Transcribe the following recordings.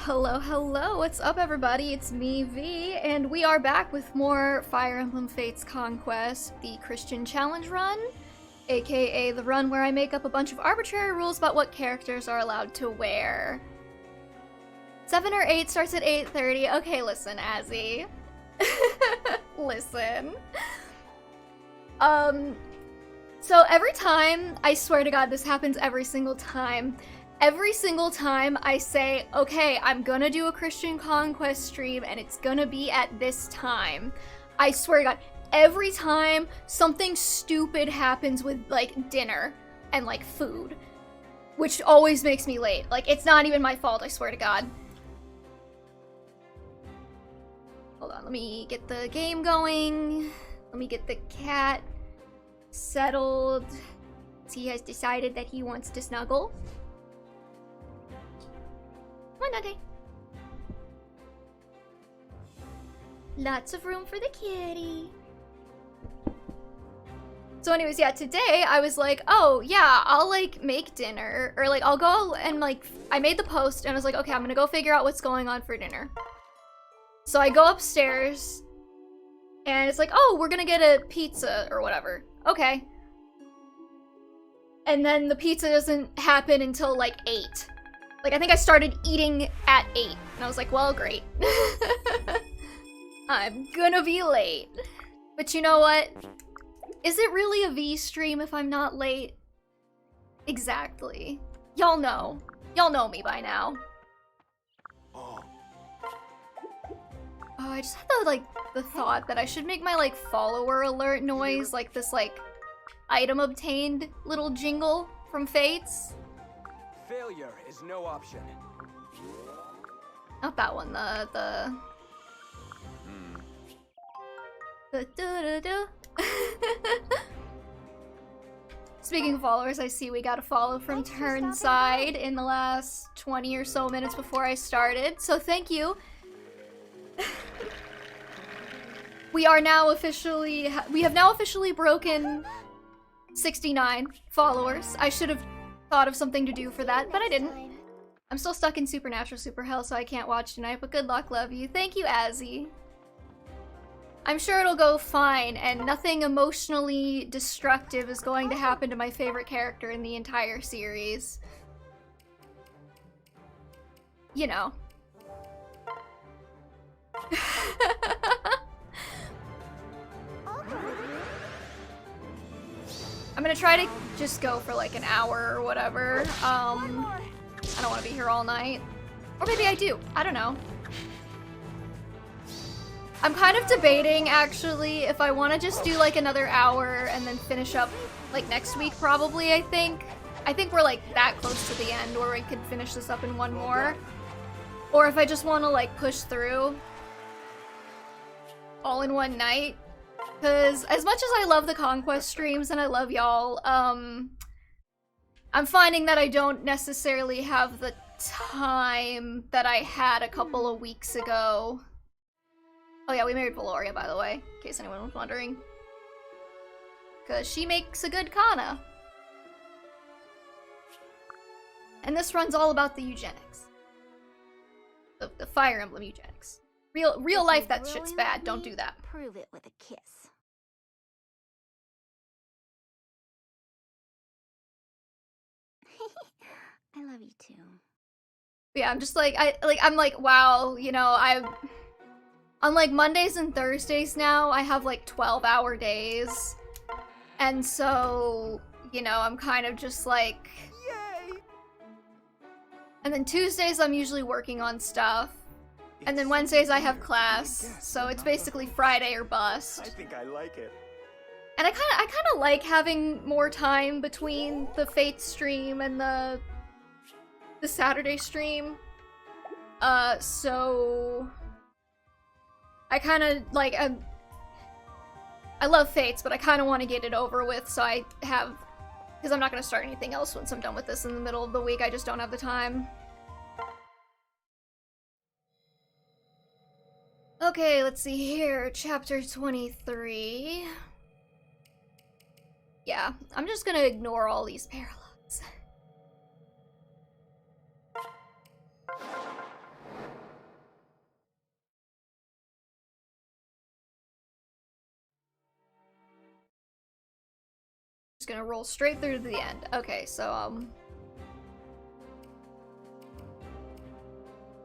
Hello, hello, what's up everybody? It's me, V, and we are back with more Fire Emblem Fates Conquest, the Christian Challenge run, aka the run where I make up a bunch of arbitrary rules about what characters are allowed to wear. 7 or 8 starts at 8:30. Okay, listen, Azzy. Listen. So every time, I swear to God, this happens every single time. Every single time I say, okay, I'm gonna do a Christian Conquest stream and it's gonna be at this time. I swear to God, every time something stupid happens with, like, dinner and, like, food. Which always makes me late. Like, it's not even my fault, I swear to God. Hold on, let me get the game going. Let me get the cat settled. He has decided that he wants to snuggle. Come on, Dante. Lots of room for the kitty. So anyways, yeah, today I was like, oh, yeah, I'll, like, make dinner. Or, like, I'll go and, like, I made the post and I was like, okay, I'm gonna go figure out what's going on for dinner. So I go upstairs and it's like, oh, we're gonna get a pizza or whatever. Okay. And then the pizza doesn't happen until, like, 8. Like, I think I started eating at 8. And I was like, well, great. I'm gonna be late. But you know what? Is it really a V stream if I'm not late? Exactly. Y'all know. Y'all know me by now. Oh, I just had the thought that I should make my, like, follower alert noise, like this, like, item obtained little jingle from Fates. Failure is no option. Not that one, the do-do-do. Speaking of followers, I see we got a follow from Turnside in the last 20 or so minutes before I started, so thank you. We have now officially broken 69 followers. I should have thought of something to do for that, but I didn't. I'm still stuck in Supernatural Super Hell, so I can't watch tonight, but good luck, love you. Thank you, Azzy. I'm sure it'll go fine, and nothing emotionally destructive is going to happen to my favorite character in the entire series. You know. I'm gonna try to just go for like an hour or whatever. I don't want to be here all night. Or maybe I do. I don't know. I'm kind of debating, actually, if I want to just do like another hour and then finish up like next week, probably, I think. I think we're like that close to the end where we could finish this up in one more. Or if I just want to like push through all in one night. Because as much as I love the Conquest streams and I love y'all, I'm finding that I don't necessarily have the time that I had a couple of weeks ago. Oh yeah, we married Valoria, by the way, in case anyone was wondering. Because she makes a good Kana. And this run's all about the eugenics. The Fire Emblem eugenics. Real life, that shit's bad. Don't do that. Prove it with a kiss. I love you too. Yeah, I'm just like, I'm like, wow, you know, on like Mondays and Thursdays now, I have like 12-hour days. And so, you know, I'm kind of just like, yay! And then Tuesdays, I'm usually working on stuff. And then Wednesdays I have class, so it's basically Friday or bust. I think I like it. And I kind of like having more time between the Fate stream and the Saturday stream. So I kind of like I love Fates, but I kind of want to get it over with, so I have, because I'm not going to start anything else once I'm done with this in the middle of the week. I just don't have the time. Okay, let's see here. Chapter 23. Yeah, I'm just gonna ignore all these parallels. gonna roll straight through to the end. Okay, so,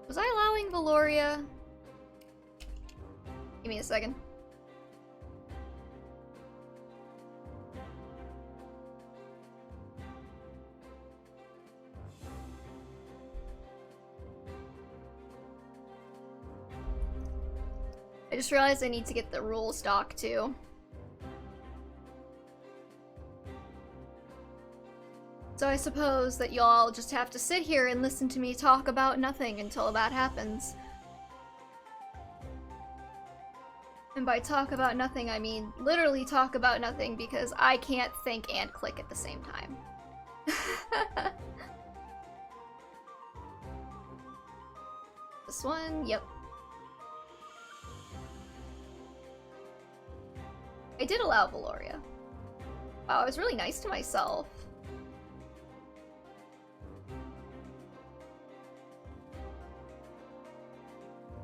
was I allowing Valoria? Give me a second. I just realized I need to get the rules doc too. So I suppose that y'all just have to sit here and listen to me talk about nothing until that happens. And by talk about nothing, I mean literally talk about nothing because I can't think and click at the same time. This one, yep. I did allow Valoria. Wow, I was really nice to myself.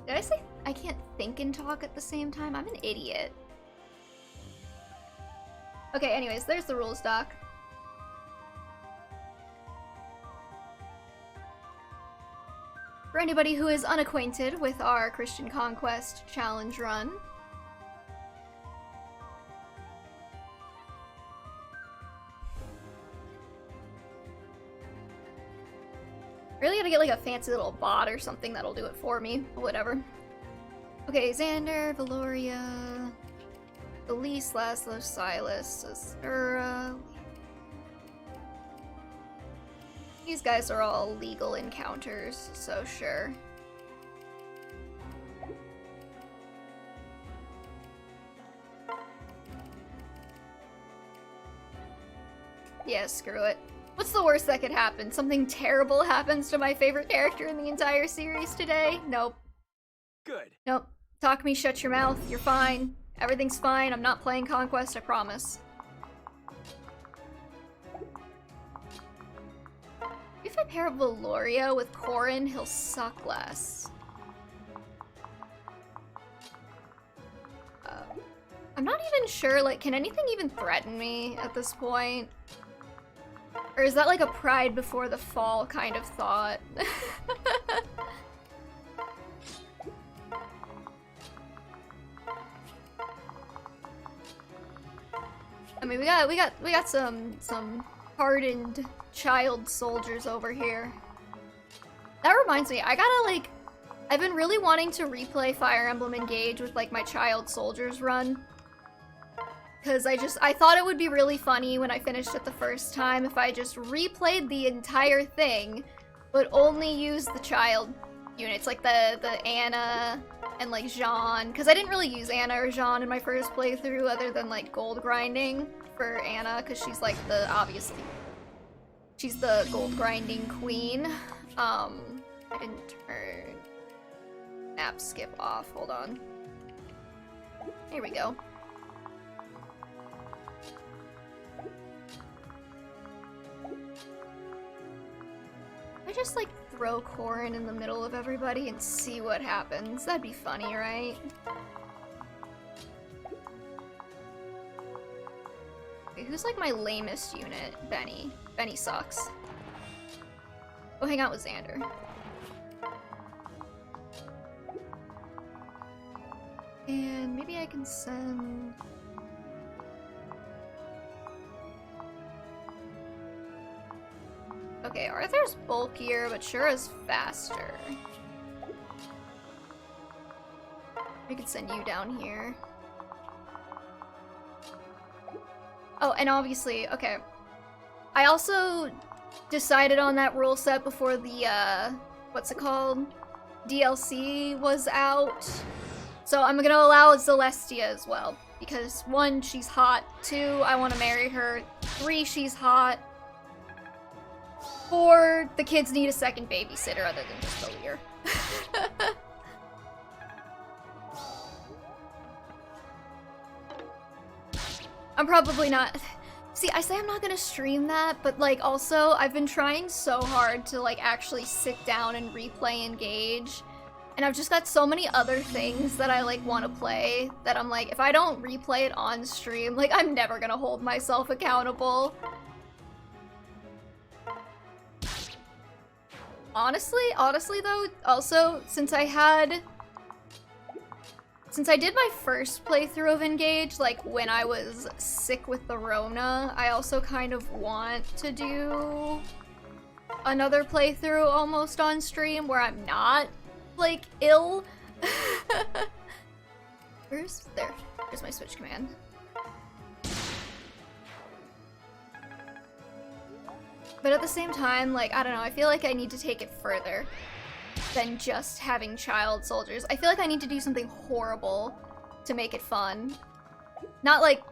Did I say I can't think and talk at the same time? I'm an idiot. Okay, anyways, there's the rules doc. For anybody who is unacquainted with our Christian Conquest challenge run, really gotta get like a fancy little bot or something that'll do it for me. Whatever. Okay, Xander, Valoria, Elise, Laszlo, Silas, Asura. These guys are all legal encounters, so sure. Yeah, screw it. What's the worst that could happen? Something terrible happens to my favorite character in the entire series today? Nope. Good. Nope. Talk me, shut your mouth. You're fine. Everything's fine. I'm not playing Conquest, I promise. If I pair Valoria with Corrin, he'll suck less. I'm not even sure, like, can anything even threaten me at this point? Or is that like a pride before the fall kind of thought? I mean, we got some hardened child soldiers over here. That reminds me, I gotta like, I've been really wanting to replay Fire Emblem Engage with like my child soldiers run. Because I thought it would be really funny when I finished it the first time if I just replayed the entire thing, but only used the child units, like the Anna and like Jean. Because I didn't really use Anna or Jean in my first playthrough other than like gold grinding for Anna, because she's like obviously, she's the gold grinding queen. I didn't turn map skip off, hold on. Here we go. I just like throw Corrin in the middle of everybody and see what happens. That'd be funny, right? Okay, who's like my lamest unit? Benny. Benny sucks. Go hang out with Xander. And maybe I can send... Okay, Arthur's bulkier, but sure is faster. We could send you down here. Oh, and obviously, okay. I also decided on that rule set before the, what's it called? DLC was out. So I'm gonna allow Celestia as well. Because 1, she's hot. 2, I want to marry her. 3, she's hot. 4, the kids need a second babysitter other than just the Lear. I'm probably not... See, I say I'm not gonna stream that, but like also, I've been trying so hard to like actually sit down and replay Engage. And I've just got so many other things that I like want to play that I'm like, if I don't replay it on stream, like I'm never gonna hold myself accountable. Honestly though, also, since I did my first playthrough of Engage, like when I was sick with the Rona, I also kind of want to do another playthrough almost on stream where I'm not, like, ill. There's my switch command. But at the same time, like, I don't know, I feel like I need to take it further than just having child soldiers. I feel like I need to do something horrible to make it fun. Not like,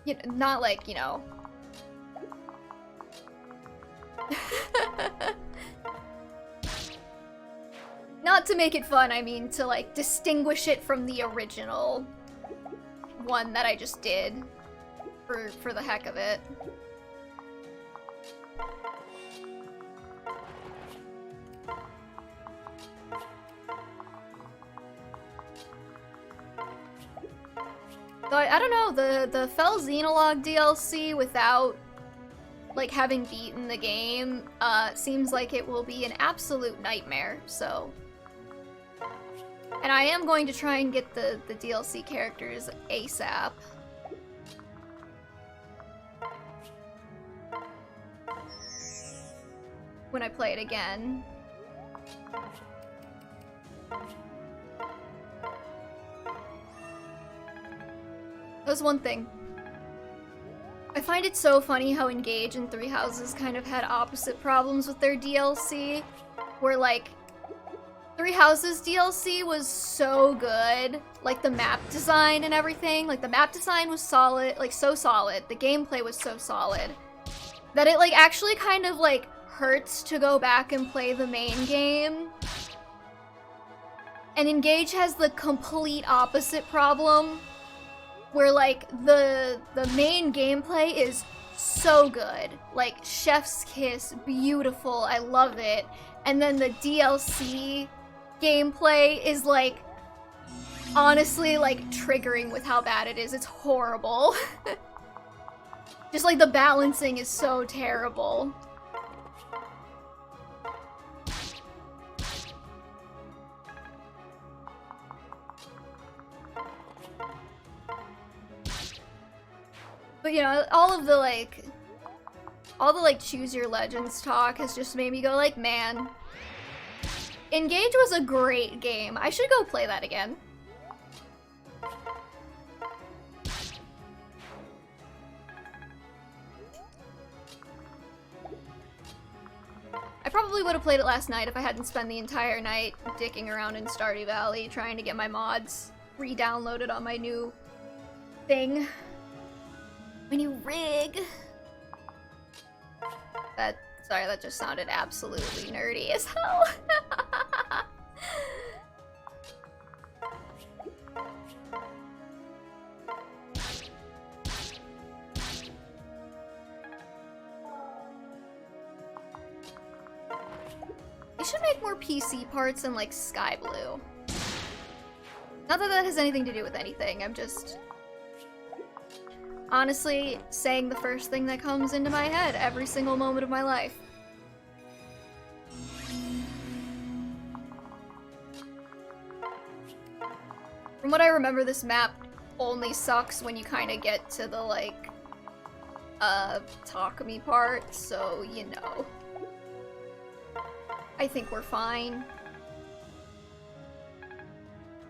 you know. Not to make it fun, I mean to, like, distinguish it from the original one that I just did for the heck of it. So I don't know, the Fell Xenologue DLC without, like, having beaten the game, seems like it will be an absolute nightmare, so. And I am going to try and get the DLC characters ASAP. When I play it again. That was one thing. I find it so funny how Engage and Three Houses kind of had opposite problems with their DLC, where, like, Three Houses DLC was so good, like the map design and everything, like the map design was solid, like so solid, the gameplay was so solid, that it, like, actually kind of, like, hurts to go back and play the main game. And Engage has the complete opposite problem, where, like, the main gameplay is so good. Like, chef's kiss, beautiful, I love it. And then the DLC gameplay is, like, honestly, like, triggering with how bad it is. It's horrible. Just, like, the balancing is so terrible. But, you know, all the, like, choose your legends talk has just made me go, like, man, Engage was a great game. I should go play that again. I probably would have played it last night if I hadn't spent the entire night dicking around in Stardew Valley trying to get my mods re-downloaded on my new thing. My new rig. Sorry, that just sounded absolutely nerdy as hell. They should make more PC parts in, like, sky blue. Not that that has anything to do with anything, I'm just honestly saying the first thing that comes into my head every single moment of my life. From what I remember, this map only sucks when you kind of get to the, like, talk me part, so, you know. I think we're fine.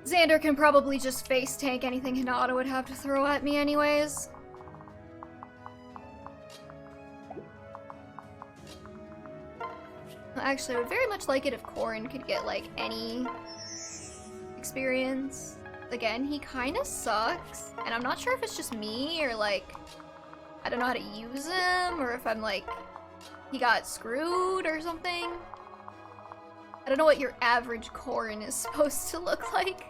Xander can probably just face tank anything Hinata would have to throw at me anyways. Actually, I would very much like it if Corrin could get, like, any experience. Again, he kind of sucks, and I'm not sure if it's just me, or, like, I don't know how to use him, or if I'm, like, he got screwed or something. I don't know what your average Corrin is supposed to look like.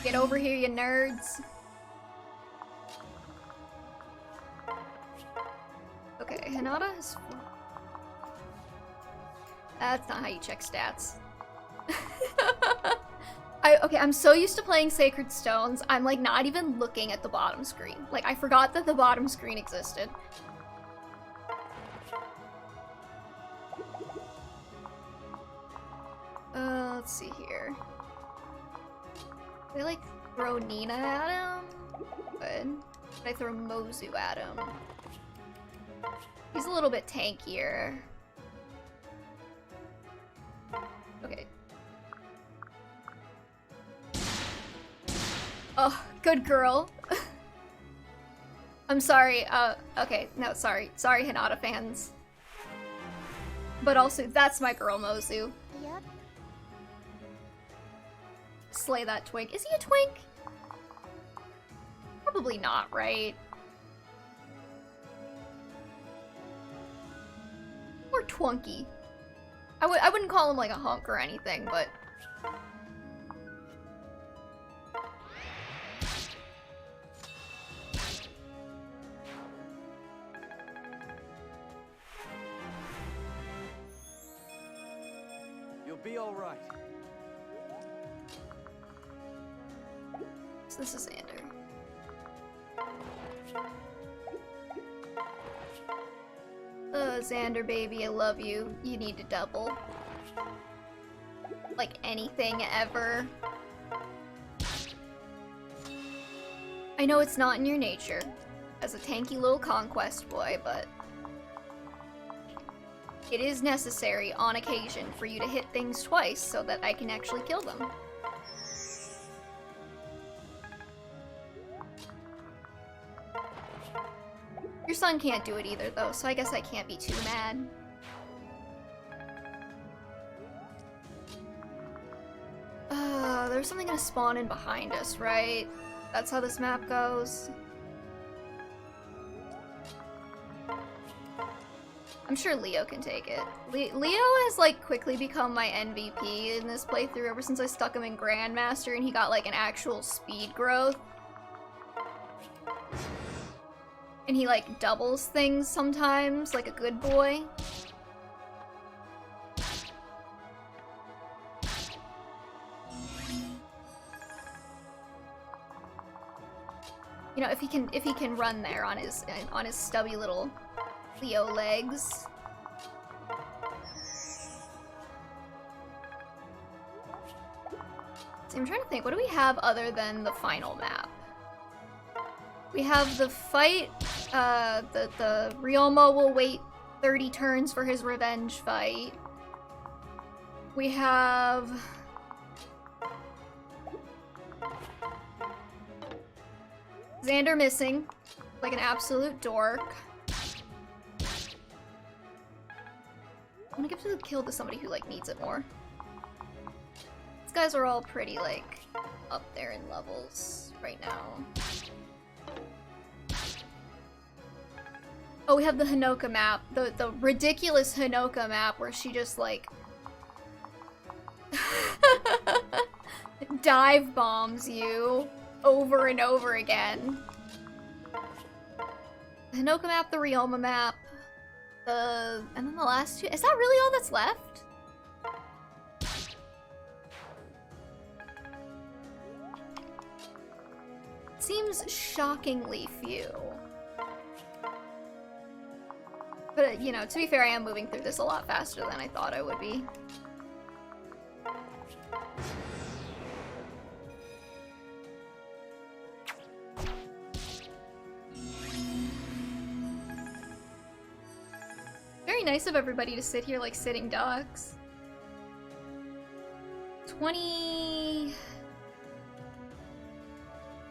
Get over here, you nerds. Okay, Hinata has 4. That's not how you check stats. Okay, I'm so used to playing Sacred Stones, I'm like not even looking at the bottom screen. Like, I forgot that the bottom screen existed. Let's see here. They like throw Nina at him? Good. But I throw Mozu at him. He's a little bit tankier. Okay. Oh, good girl. I'm sorry, okay, no, sorry. Sorry, Hinata fans. But also, that's my girl, Mozu. Yep. Slay that twink. Is he a twink? Probably not, right? Or twunky. I wouldn't call him like a hunk or anything, but... You'll be all right. So this is Xander. Xander baby, I love you. You need to double. Like anything ever. I know it's not in your nature as a tanky little Conquest boy, but it is necessary on occasion for you to hit things twice so that I can actually kill them. Your son can't do it either, though, so I guess I can't be too mad. There's something gonna spawn in behind us, right? That's how this map goes. I'm sure Leo can take it. Leo has, like, quickly become my MVP in this playthrough ever since I stuck him in Grandmaster and he got, like, an actual speed growth. And he, like, doubles things sometimes, like a good boy. You know, if he can run there on his stubby little Leo legs. So I'm trying to think, what do we have other than the final map? We have the fight, the Ryoma will wait 30 turns for his revenge fight. We have... Xander missing, like an absolute dork. I'm gonna give the kill to somebody who, like, needs it more. These guys are all pretty, like, up there in levels right now. Oh, we have the Hinoka map, the ridiculous Hinoka map where she just, like, dive bombs you over and over again. The Hinoka map, the Ryoma map, and then the last two. Is that really all that's left? Seems shockingly few. But, you know, to be fair, I am moving through this a lot faster than I thought I would be. Very nice of everybody to sit here like sitting ducks. 20...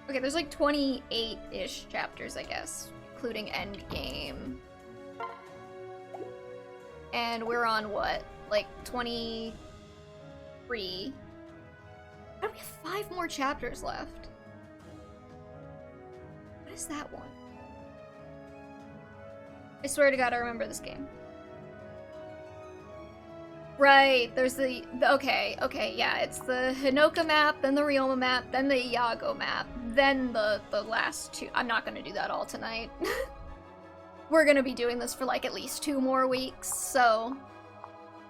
Okay, there's like 28-ish chapters, I guess, including endgame. And we're on what? Like 23? Why do we have 5 more chapters left? What is that one? I swear to God, I remember this game. Right, there's the okay, yeah, it's the Hinoka map, then the Ryoma map, then the Iago map, then the last two. I'm not gonna do that all tonight. we're gonna be doing this for like at least 2 more weeks, so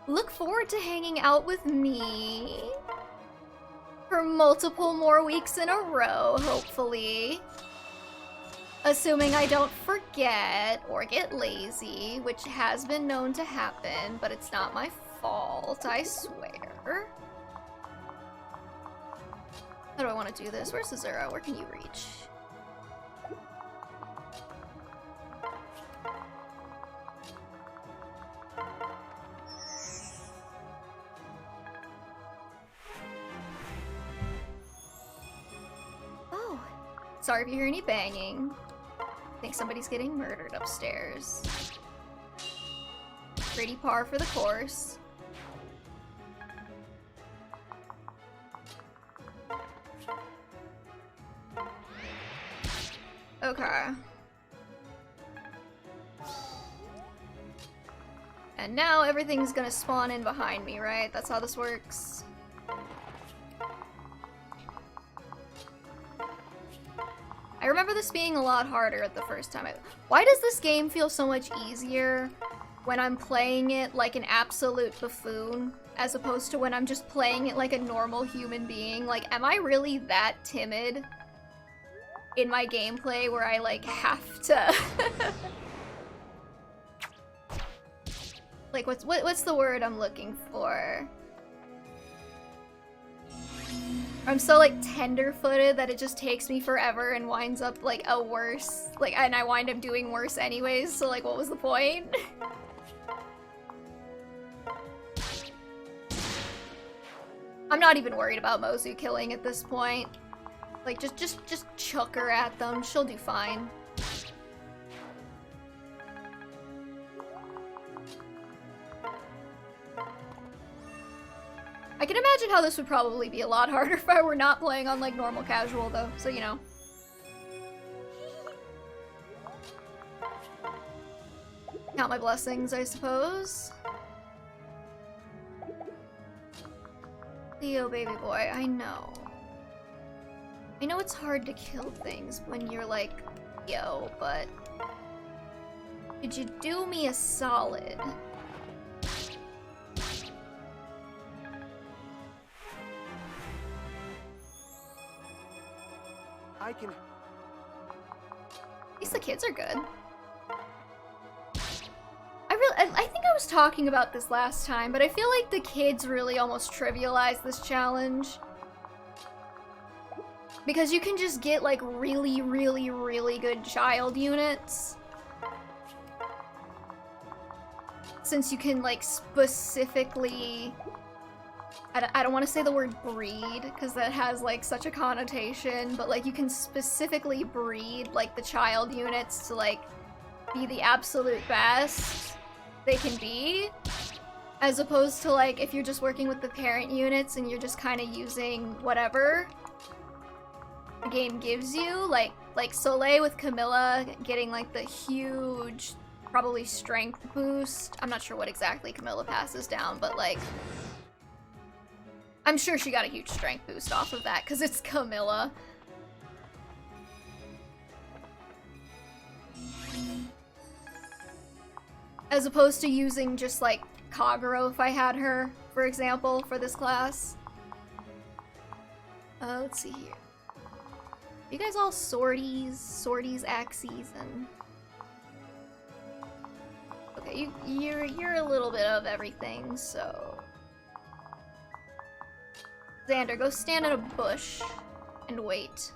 look forward to hanging out with me for multiple more weeks in a row, hopefully. Assuming I don't forget or get lazy, which has been known to happen, but it's not my fault, I swear. How do I want to do this? Where's Zazura? Where can you reach? Oh, sorry if you hear any banging. I think somebody's getting murdered upstairs. Pretty par for the course. Okay. And now everything's gonna spawn in behind me, right? That's how this works. I remember this being a lot harder at the first time. Why does this game feel so much easier when I'm playing it like an absolute buffoon, as opposed to when I'm just playing it like a normal human being? Like, am I really that timid in my gameplay where I, like, have to... like, what's the word I'm looking for? I'm so, like, tender-footed that it just takes me forever and winds up, like, a worse... Like, and I wind up doing worse anyways, so, like, what was the point? I'm not even worried about Mozu killing at this point. Like, just chuck her at them. She'll do fine. I can imagine how this would probably be a lot harder if I were not playing on, like, normal casual, though. So, you know. Count my blessings, I suppose. Leo, baby boy, I know. I know it's hard to kill things when you're like, yo, but could you do me a solid? I can... At least the kids are good. I think I was talking about this last time, but I feel like the kids really almost trivialize this challenge. Because you can just get, like, really, really, really good child units. Since you can, like, specifically... I don't want to say the word breed, because that has, like, such a connotation, but, like, you can specifically breed, like, the child units to, like, be the absolute best they can be. As opposed to, like, if you're just working with the parent units and you're just kind of using whatever the game gives you, like Soleil with Camilla getting, like, the huge, probably strength boost. I'm not sure what exactly Camilla passes down, but, like, I'm sure she got a huge strength boost off of that, because it's Camilla. As opposed to using just, like, Kagero if I had her, for example, for this class. Let's see here. You guys all swordies, axes, and... Okay, you're a little bit of everything, so... Xander, go stand in a bush and wait.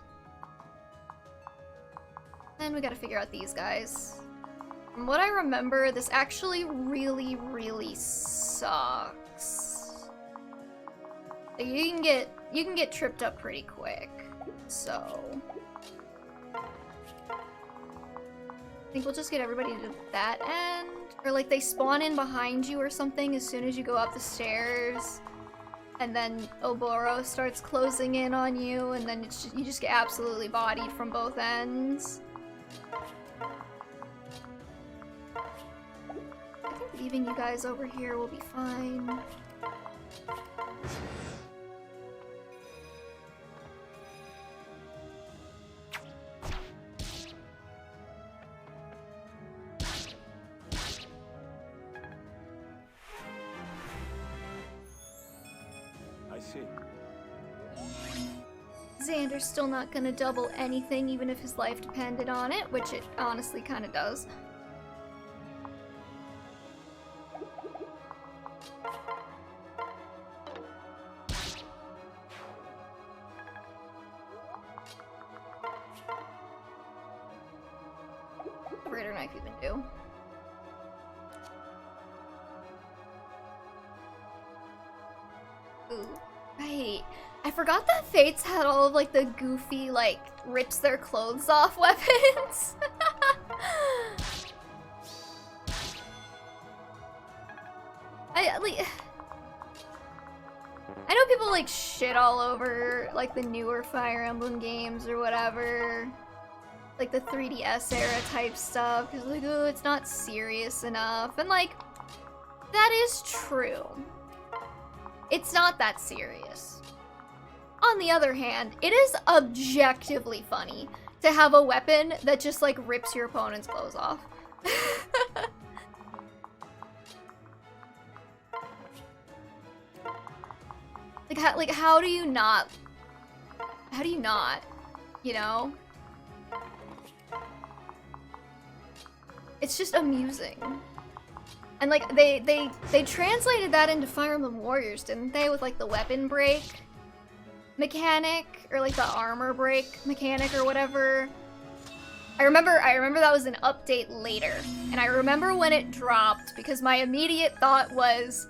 Then we gotta figure out these guys. From what I remember, this actually really, really sucks. Like, you can get tripped up pretty quick. So I think we'll just get everybody to that end. Or like they spawn in behind you or something as soon as you go up the stairs. And then Oboro starts closing in on you, and then it's just, you just get absolutely bodied from both ends. I think leaving you guys over here will be fine. see. Xander's still not gonna double anything, even if his life depended on it, which it honestly kind of does. Greater knife even do. Ooh, right. I forgot that Fates had all of like the goofy, like, rips their clothes off weapons. I know people like shit all over like the newer Fire Emblem games or whatever. Like the 3DS era type stuff, because like, oh, it's not serious enough. And like, that is true. It's not that serious. On the other hand, it is objectively funny to have a weapon that just like rips your opponent's clothes off. How do you not? How do you not? You know? It's just amusing. And like they translated that into Fire Emblem Warriors, didn't they? With like the weapon break mechanic, or like the armor break mechanic or whatever. I remember that was an update later. And I remember when it dropped because my immediate thought was,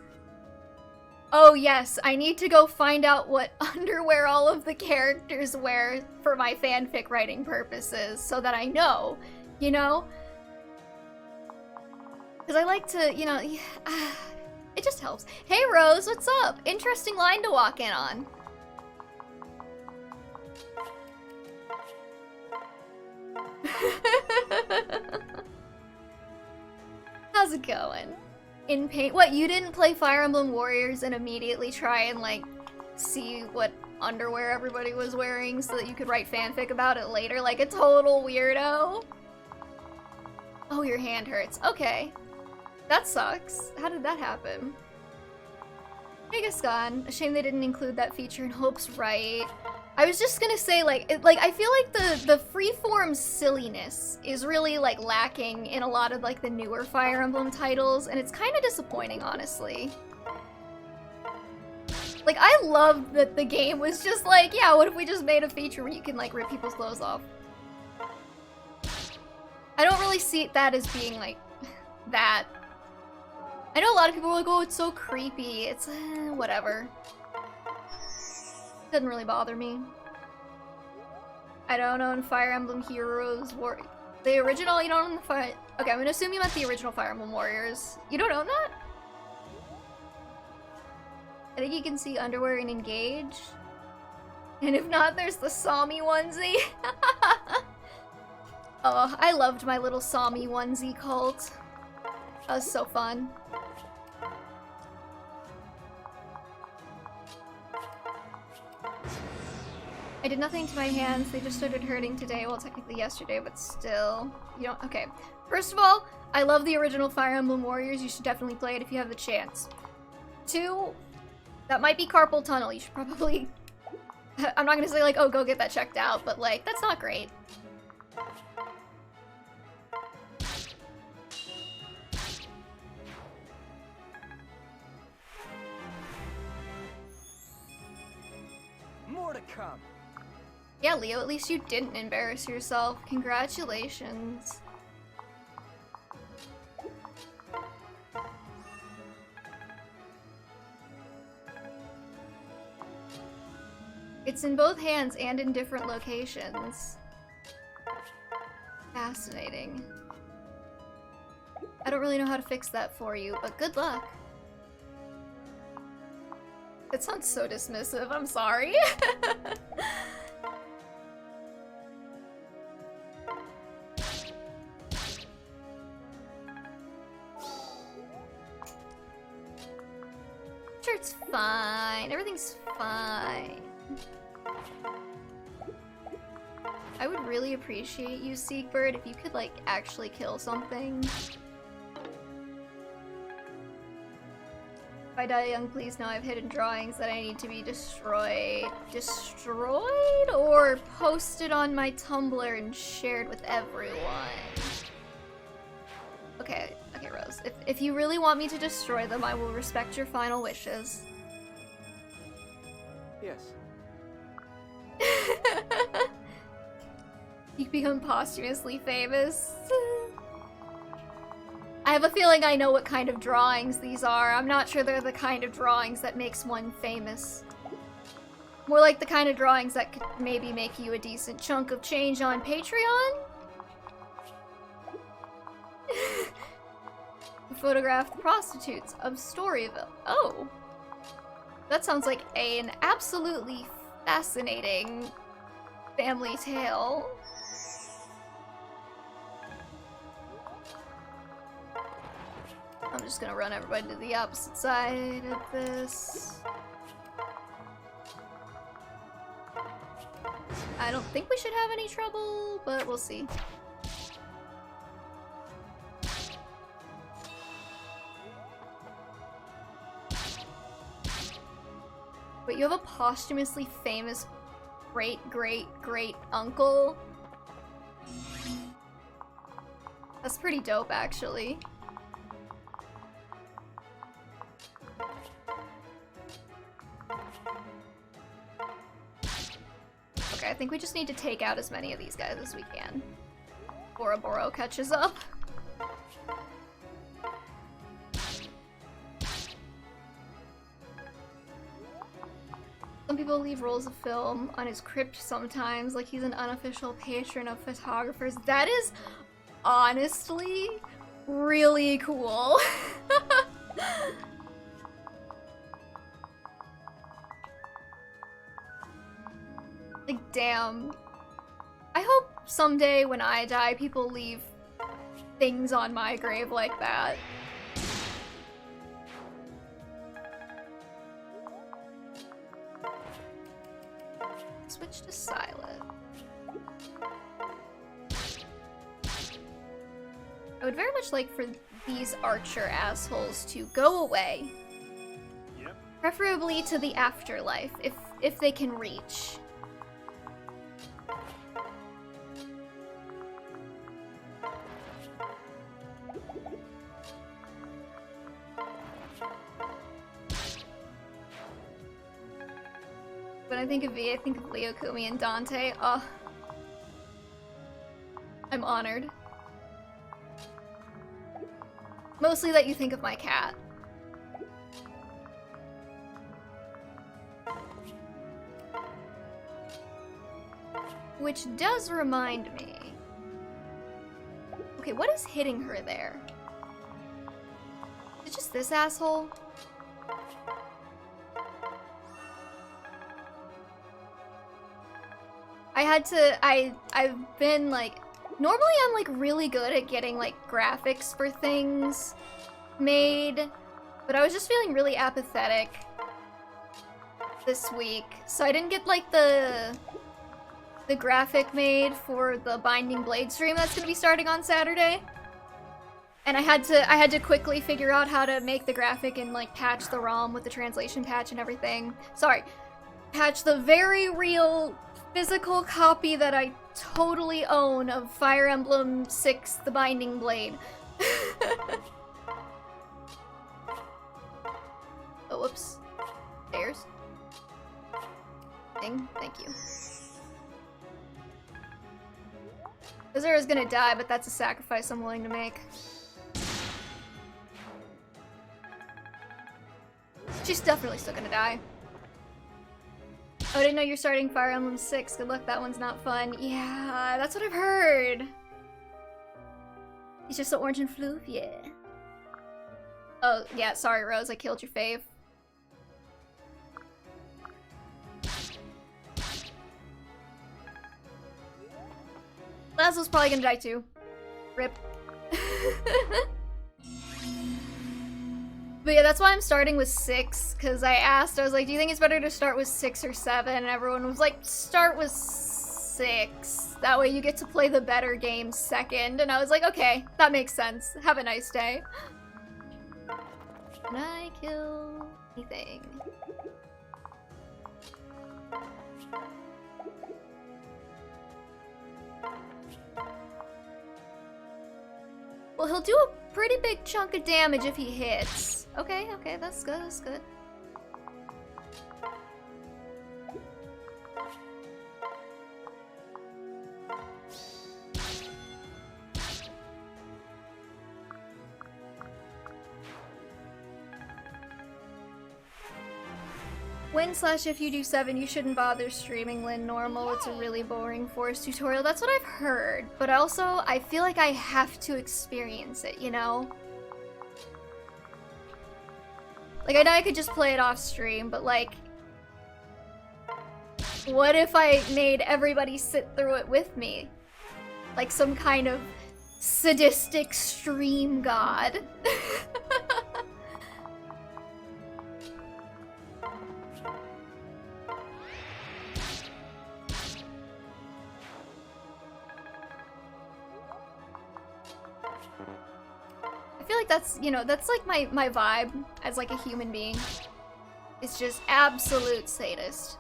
oh yes, I need to go find out what underwear all of the characters wear for my fanfic writing purposes so that I know, you know? Because I like to, you know, it just helps. Hey Rose, what's up? Interesting line to walk in on. How's it going? In pain? What, you didn't play Fire Emblem Warriors and immediately try and like see what underwear everybody was wearing so that you could write fanfic about it later like a total weirdo? Oh, your hand hurts. Okay. That sucks. How did that happen? Hey Gascon, a shame they didn't include that feature in Hope's Right. I was just gonna say, like, I feel like the freeform silliness is really, like, lacking in a lot of, like, the newer Fire Emblem titles, and it's kind of disappointing, honestly. Like, I love that the game was just like, yeah, what if we just made a feature where you can, like, rip people's clothes off? I don't really see that as being, like, that. I know a lot of people are like, oh, it's so creepy. It's, whatever. Doesn't really bother me. I don't own Fire Emblem Heroes War. The original, you don't own the Fire. Okay, I'm gonna assume you meant the original Fire Emblem Warriors. You don't own that? I think you can see underwear in Engage. And if not, there's the Sami onesie. Oh, I loved my little Sami onesie cult. That was so fun. I did nothing to my hands, they just started hurting today, well technically yesterday, but still. You don't, okay. First of all, I love the original Fire Emblem Warriors, you should definitely play it if you have the chance. 2, that might be carpal tunnel, you should probably... I'm not gonna say like, oh, go get that checked out, but like, that's not great. More to come. Yeah, Leo, at least you didn't embarrass yourself. Congratulations. It's in both hands and in different locations. Fascinating. I don't really know how to fix that for you, but good luck. It sounds so dismissive, I'm sorry. Sure, it's fine. Everything's fine. I would really appreciate you, Seekbird, if you could, like, actually kill something. If I die young, please know I have hidden drawings that I need to be destroyed. Destroyed? Or posted on my Tumblr and shared with everyone? Okay, okay, Rose. If you really want me to destroy them, I will respect your final wishes. Yes. You become posthumously famous. I have a feeling I know what kind of drawings these are. I'm not sure they're the kind of drawings that makes one famous. More like the kind of drawings that could maybe make you a decent chunk of change on Patreon? You photographed prostitutes of Storyville. Oh. That sounds like an absolutely fascinating family tale. I'm just gonna run everybody to the opposite side of this. I don't think we should have any trouble, but we'll see. But you have a posthumously famous great-great-great-uncle? That's pretty dope, actually. Okay, I think we just need to take out as many of these guys as we can before Boro catches up. Some people leave rolls of film on his crypt sometimes, like he's an unofficial patron of photographers. That is honestly really cool. Like, damn. I hope someday when I die, people leave things on my grave like that. Switch to silent. I would very much like for these archer assholes to go away. Yep. Preferably to the afterlife, if they can reach. When I think of V, I think of Leo, Kumi, and Dante. Oh. I'm honored. Mostly that you think of my cat. Which does remind me. Okay, what is hitting her there? Is it just this asshole? I've been like, normally I'm like really good at getting like graphics for things made, but I was just feeling really apathetic this week, so I didn't get like the graphic made for the Binding Blade stream that's gonna be starting on Saturday. And I had to quickly figure out how to make the graphic and like patch the ROM with the translation patch and everything. Sorry, patch the very real physical copy that I totally own of Fire Emblem 6: The Binding Blade. Oh, whoops. Stairs. Thank you. Azura's gonna die, but that's a sacrifice I'm willing to make. She's definitely still gonna die. Oh, I didn't know you're starting Fire Emblem 6. Good luck, that one's not fun. Yeah, that's what I've heard. He's just so orange and floof, yeah. Oh, yeah, sorry, Rose, I killed your fave. Lazo's probably gonna die too. Rip. But yeah, that's why I'm starting with 6, because I was like, do you think it's better to start with 6 or 7? And everyone was like, start with 6. That way you get to play the better games second. And I was like, okay, that makes sense. Have a nice day. Can I kill anything? Well, he'll do a pretty big chunk of damage if he hits. Okay, okay, that's good, that's good. When/if you do 7, you shouldn't bother streaming Lynn normal. It's a really boring forest tutorial. That's what I've heard. But also, I feel like I have to experience it, you know? Like, I know I could just play it off stream, but like... what if I made everybody sit through it with me? Like some kind of sadistic stream god. I feel like that's, you know, that's like my vibe as like a human being. It's just absolute sadist.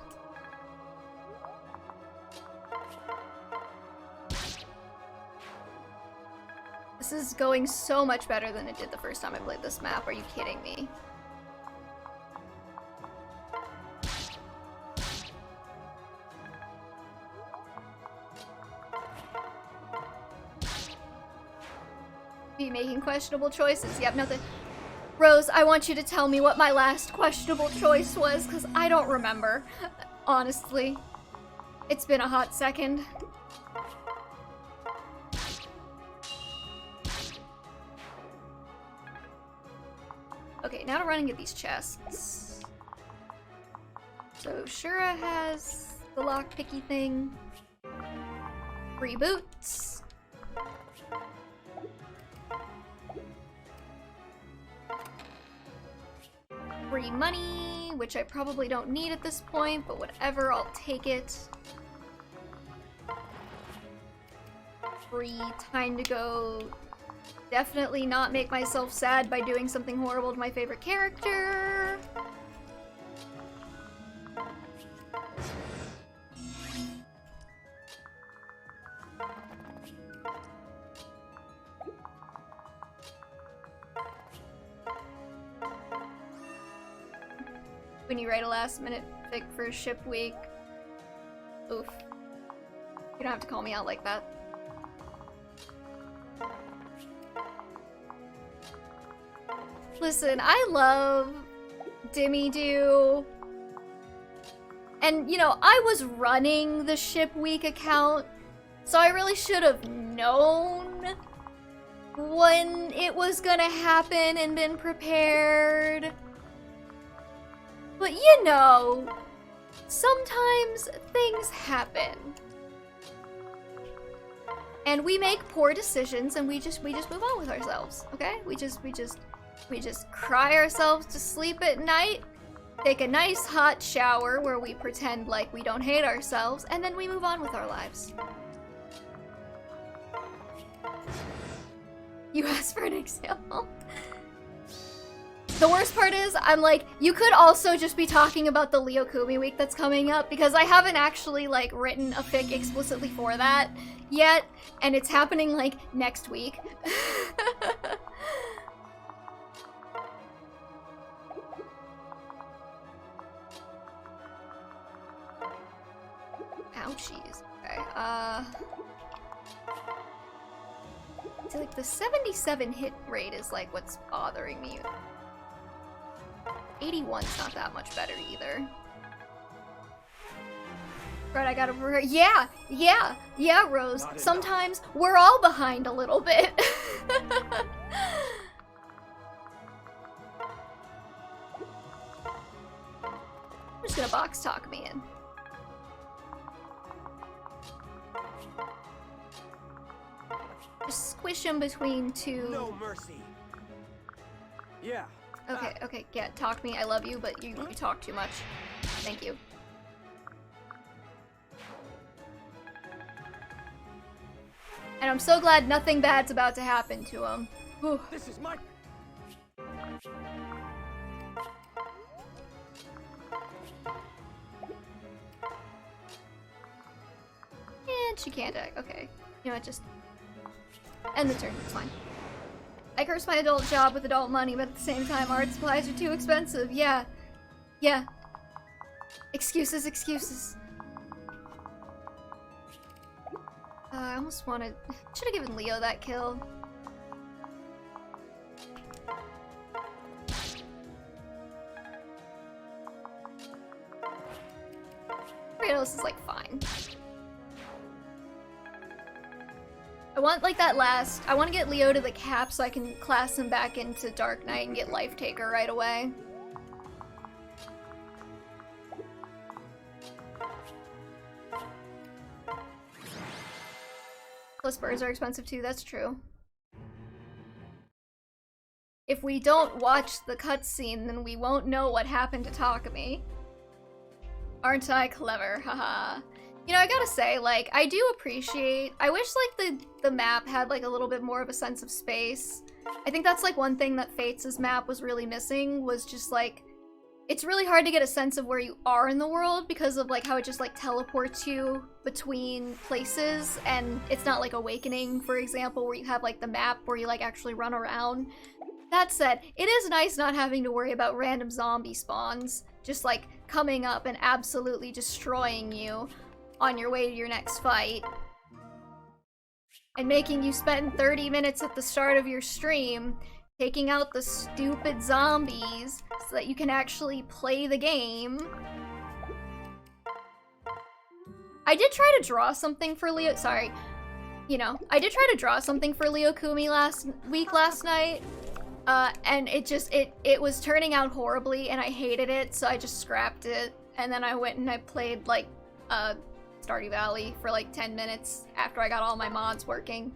This is going so much better than it did the first time I played this map. Are you kidding me? Be making questionable choices. Yep, nothing. Rose, I want you to tell me what my last questionable choice was, because I don't remember. Honestly. It's been a hot second. Okay, now to run and get these chests. So Shura has the lockpicky thing. Free boots. Free money, which I probably don't need at this point, but whatever, I'll take it. Free time to go. Definitely not make myself sad by doing something horrible to my favorite character. When you write a last-minute fic for ship week. Oof. You don't have to call me out like that. Listen, I love Dimmy Doo. And, you know, I was running the ship week account, so I really should have known when it was gonna happen and been prepared. But you know, sometimes things happen. And we make poor decisions and we just move on with ourselves, okay? We just cry ourselves to sleep at night, take a nice hot shower where we pretend like we don't hate ourselves, and then we move on with our lives. You asked for an example? The worst part is, I'm like, you could also just be talking about the Leo Kumi week that's coming up, because I haven't actually, like, written a fic explicitly for that yet, and it's happening, like, next week. Ouchies. Okay, so, like, the 77 hit rate is, like, what's bothering me. 81's not that much better either. Right, I gotta... Yeah, Rose. Sometimes we're all behind a little bit. I'm just gonna box talk me in. Just squish him between two... No mercy. Yeah. Okay, yeah, talk me, I love you, but you talk too much. Thank you. And I'm so glad nothing bad's about to happen to him. Whew. This is my... And she can't act. Okay. You know what, just end the turn. It's fine. I curse my adult job with adult money, but at the same time, art supplies are too expensive. Yeah. Yeah. Excuses, excuses. I almost wanted... Should have given Leo that kill. Kratos is like fine. I want like that last. I want to get Leo to the cap so I can class him back into Dark Knight and get Life Taker right away. Plus birds are expensive too, that's true. If we don't watch the cutscene, then we won't know what happened to Takumi. Aren't I clever? Haha. You know, I gotta say, like, I do appreciate... I wish, like, the map had, like, a little bit more of a sense of space. I think that's, like, one thing that Fates' map was really missing, was just, like... It's really hard to get a sense of where you are in the world because of, like, how it just, like, teleports you between places, and it's not like Awakening, for example, where you have, like, the map where you, like, actually run around. That said, it is nice not having to worry about random zombie spawns just, like, coming up and absolutely destroying you on your way to your next fight. And making you spend 30 minutes at the start of your stream taking out the stupid zombies so that you can actually play the game. I did try to draw something for Leo- sorry. You know, I did try to draw something for Leo Kumi last night. And it was turning out horribly and I hated it, so I just scrapped it. And then I went and I played, like, Stardew Valley for like 10 minutes after I got all my mods working.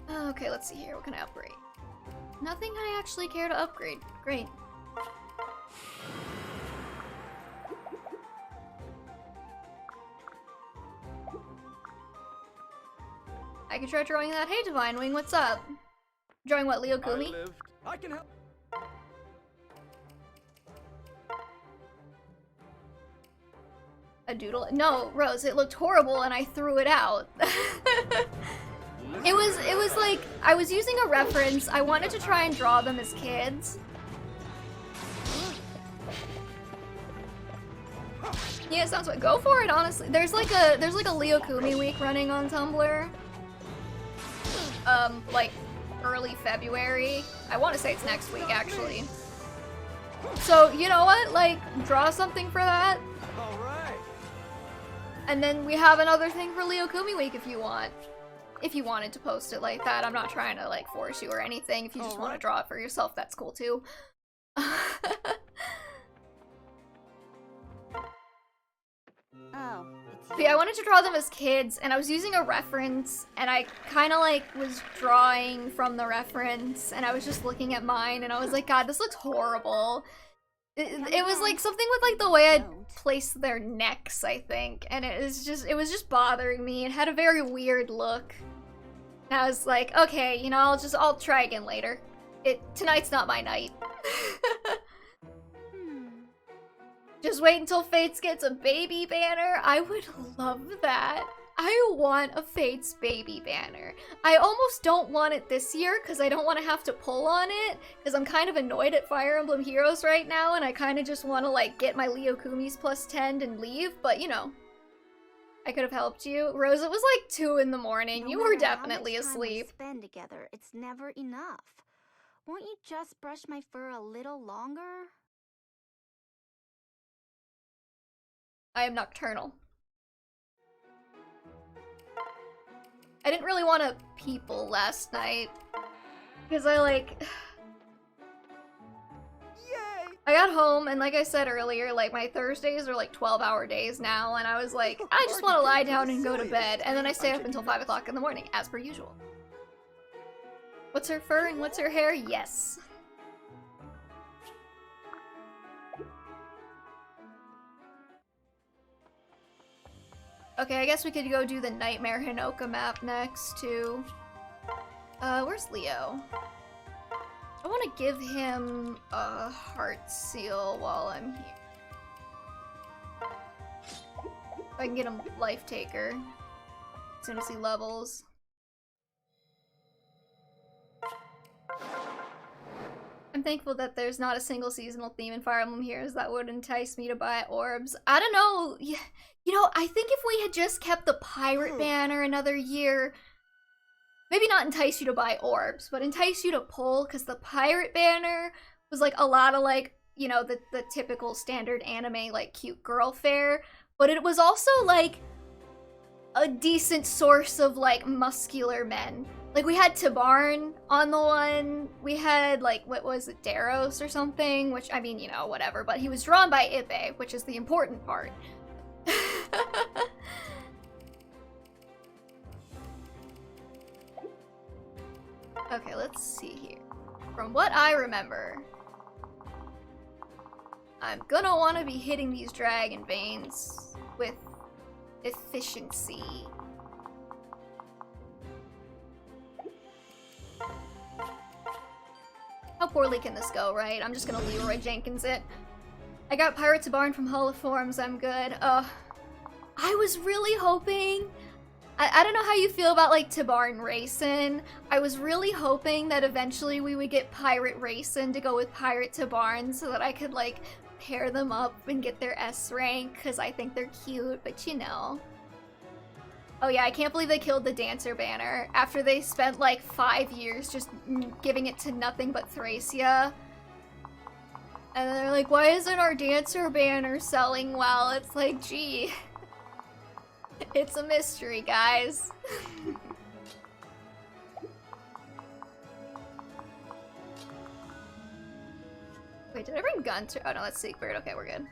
Okay, let's see here. What can I upgrade? Nothing I actually care to upgrade. Great. I can try drawing that. Hey, Divine Wing, what's up? Drawing what, Leo Kumi? I can help. A doodle? No, Rose, it looked horrible and I threw it out. It was like, I was using a reference. I wanted to try and draw them as kids. Yeah, sounds like, go for it, honestly. There's like a Leo Kumi week running on Tumblr. Like early February. I want to say it's next week, actually. So, you know what? Like, draw something for that. All right. And then we have another thing for Leo Kumi week if you want. If you wanted to post it like that. I'm not trying to, like, force you or anything. If you just want to draw it for yourself, that's cool, too. Oh, But yeah, I wanted to draw them as kids, and I was using a reference, and I kind of, like, was drawing from the reference, and I was just looking at mine, and I was like, God, this looks horrible. It was, like, something with, like, the way I'd placed their necks, I think, and it was just bothering me. It had a very weird look. And I was like, okay, you know, I'll try again later. Tonight's not my night. Just wait until Fates gets a baby banner. I would love that. I want a Fates baby banner. I almost don't want it this year because I don't want to have to pull on it because I'm kind of annoyed at Fire Emblem Heroes right now and I kind of just want to, like, get my Leo Kumi's +10 and leave, but you know. I could have helped you. Rose, it was like 2 in the morning. You were definitely asleep. Spend together, it's never enough. Won't you just brush my fur a little longer? I am nocturnal. I didn't really want to people last night because I, like... Yay! I got home and, like I said earlier, like, my Thursdays are like 12-hour days now, and I was like, I just want to lie down and go to bed, and then I stay up until 5 o'clock in the morning, as per usual. What's her fur and what's her hair? Yes. Okay, I guess we could go do the Nightmare Hinoka map next, too. Where's Leo? I want to give him a heart seal while I'm here. I can get him Life Taker as soon as he levels. I'm thankful that there's not a single seasonal theme in Fire Emblem Heroes that would entice me to buy orbs. I don't know. You know, I think if we had just kept the pirate banner another year, maybe not entice you to buy orbs, but entice you to pull, because the pirate banner was like a lot of like, you know, the typical standard anime like cute girl fare, but it was also like a decent source of like muscular men. Like we had Tabarn on the one, we had like, what was it, Daros or something, which I mean, you know, whatever, but he was drawn by Ipe, which is the important part. Okay, let's see here. From what I remember, I'm gonna want to be hitting these dragon veins with efficiency. How poorly can this go, right? I'm just gonna Leroy Jenkins it. I got Pirate Tabarn from Hall of Forms, I'm good. I was really hoping... I don't know how you feel about, like, Tabarn Racing. I was really hoping that eventually we would get Pirate Racing to go with Pirate Tabarn so that I could, like, pair them up and get their S rank, because I think they're cute, but you know. Oh yeah, I can't believe they killed the Dancer banner after they spent, like, 5 years just giving it to nothing but Thracia. And then they're like, why isn't our Dancer banner selling well? It's like, gee... It's a mystery, guys. Wait, did I bring gun to— oh no, that's Siegfried. Okay, we're good.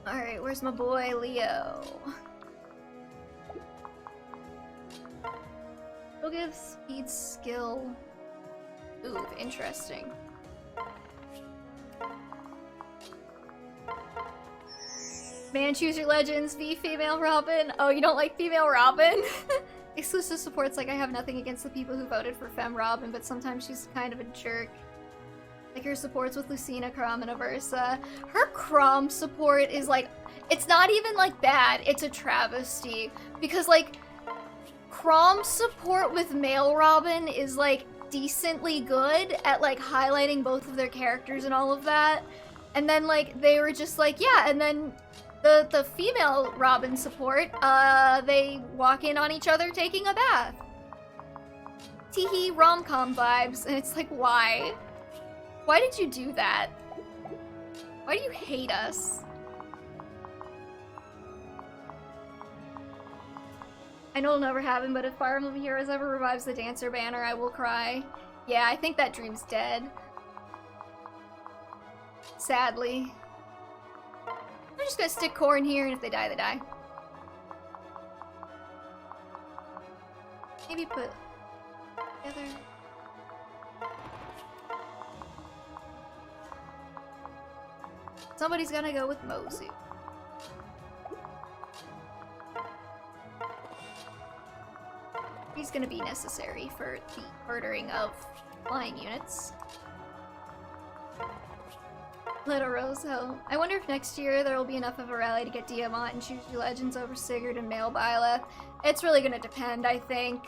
Alright, where's my boy, Leo? We'll give speed skill. Ooh, interesting. Man, choose your legends, V female Robin. Oh, you don't like female Robin? Exclusive support's like, I have nothing against the people who voted for Femme Robin, but sometimes she's kind of a jerk. Like her supports with Lucina, Chrom, and Aversa. Her Chrom support is like, it's not even like bad, it's a travesty. Because like, Chrom support with male Robin is like decently good at like highlighting both of their characters and all of that. And then like, they were just like, yeah, and then the female Robin support, they walk in on each other taking a bath. Teehee rom-com vibes, and it's like, why? Why did you do that? Why do you hate us? I know it'll never happen, but if Fire Emblem Heroes ever revives the Dancer banner, I will cry. Yeah, I think that dream's dead. Sadly. I'm just gonna stick Corrin here, and if they die, they die. Maybe put together. Somebody's gonna go with Mozu. He's gonna be necessary for the murdering of flying units. Little Rosehill. I wonder if next year there will be enough of a rally to get Diamant and Choose Your Legends over Sigurd and Male Byleth. It's really gonna depend, I think.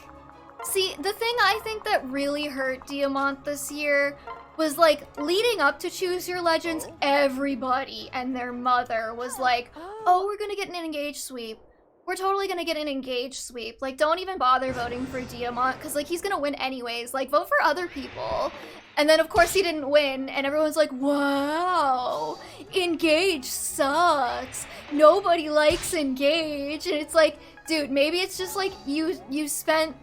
See, the thing I think that really hurt Diamant this year was like, leading up to Choose Your Legends, everybody and their mother was like, oh, we're gonna get an engage sweep. We're totally gonna get an engage sweep. Like, don't even bother voting for Diamant, because like, he's gonna win anyways. Like, vote for other people. And then, of course, he didn't win, and everyone's like, wow, Engage sucks. Nobody likes Engage. And it's like, dude, maybe it's just like you spent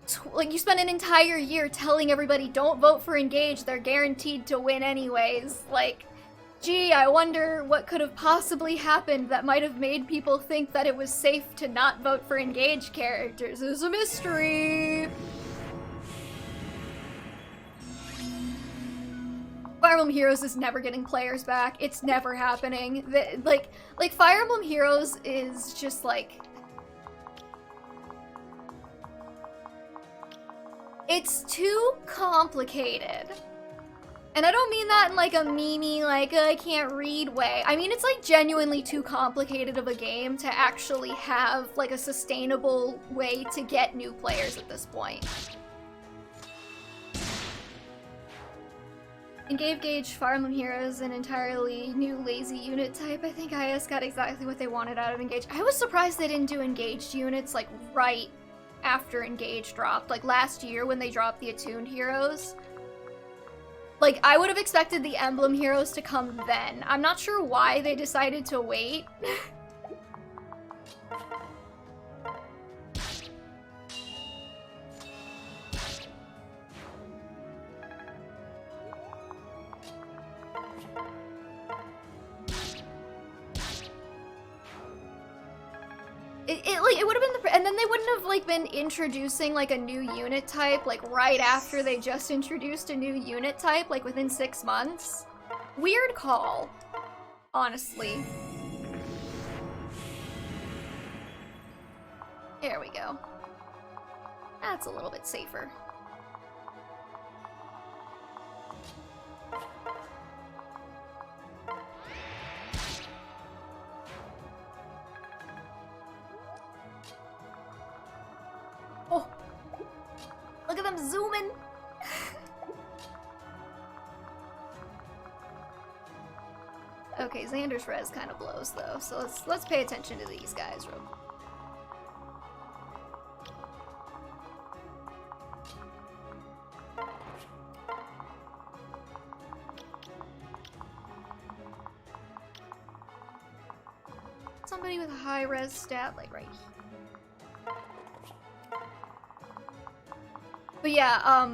an entire year telling everybody, don't vote for Engage, they're guaranteed to win anyways. Like, gee, I wonder what could have possibly happened that might have made people think that it was safe to not vote for Engage characters. It was a mystery. Fire Emblem Heroes is never getting players back. It's never happening. Like Fire Emblem Heroes is just like... it's too complicated And I don't mean that in like a memey, like, I can't read way. I mean, it's like genuinely too complicated of a game to actually have like a sustainable way to get new players at this point. And gave Fire Emblem Heroes an entirely new lazy unit type. I think IS got exactly what they wanted out of Engage. I was surprised they didn't do engaged units like right after Engage dropped. Like last year when they dropped the attuned heroes. Like, I would have expected the emblem heroes to come then. I'm not sure why they decided to wait. It would have been and then they wouldn't have like been introducing like a new unit type like right after they just introduced a new unit type like within 6 months. Weird call, honestly. There we go. That's a little bit safer. Oh, look at them zooming. Okay, Xander's res kind of blows though, so let's pay attention to these guys real quick. Somebody with a high res stat like right here. But yeah,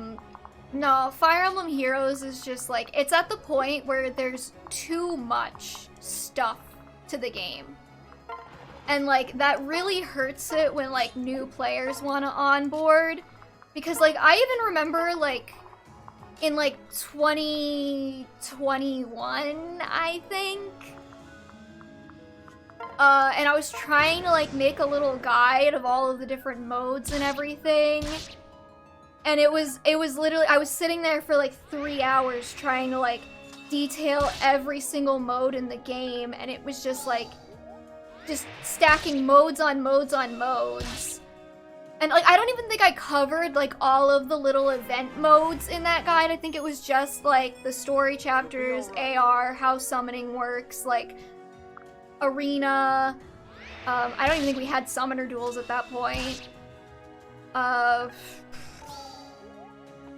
no, Fire Emblem Heroes is just like, it's at the point where there's too much stuff to the game. And like, that really hurts it when like new players want to onboard. Because like, I even remember like, in like 2021, I think. And I was trying to like make a little guide of all of the different modes and everything. And it was literally, I was sitting there for like 3 hours trying to like detail every single mode in the game, and it was just like, just stacking modes on modes on modes. And like, I don't even think I covered like all of the little event modes in that guide. I think it was just like the story chapters, AR, how summoning works, like arena. I don't even think we had summoner duels at that point.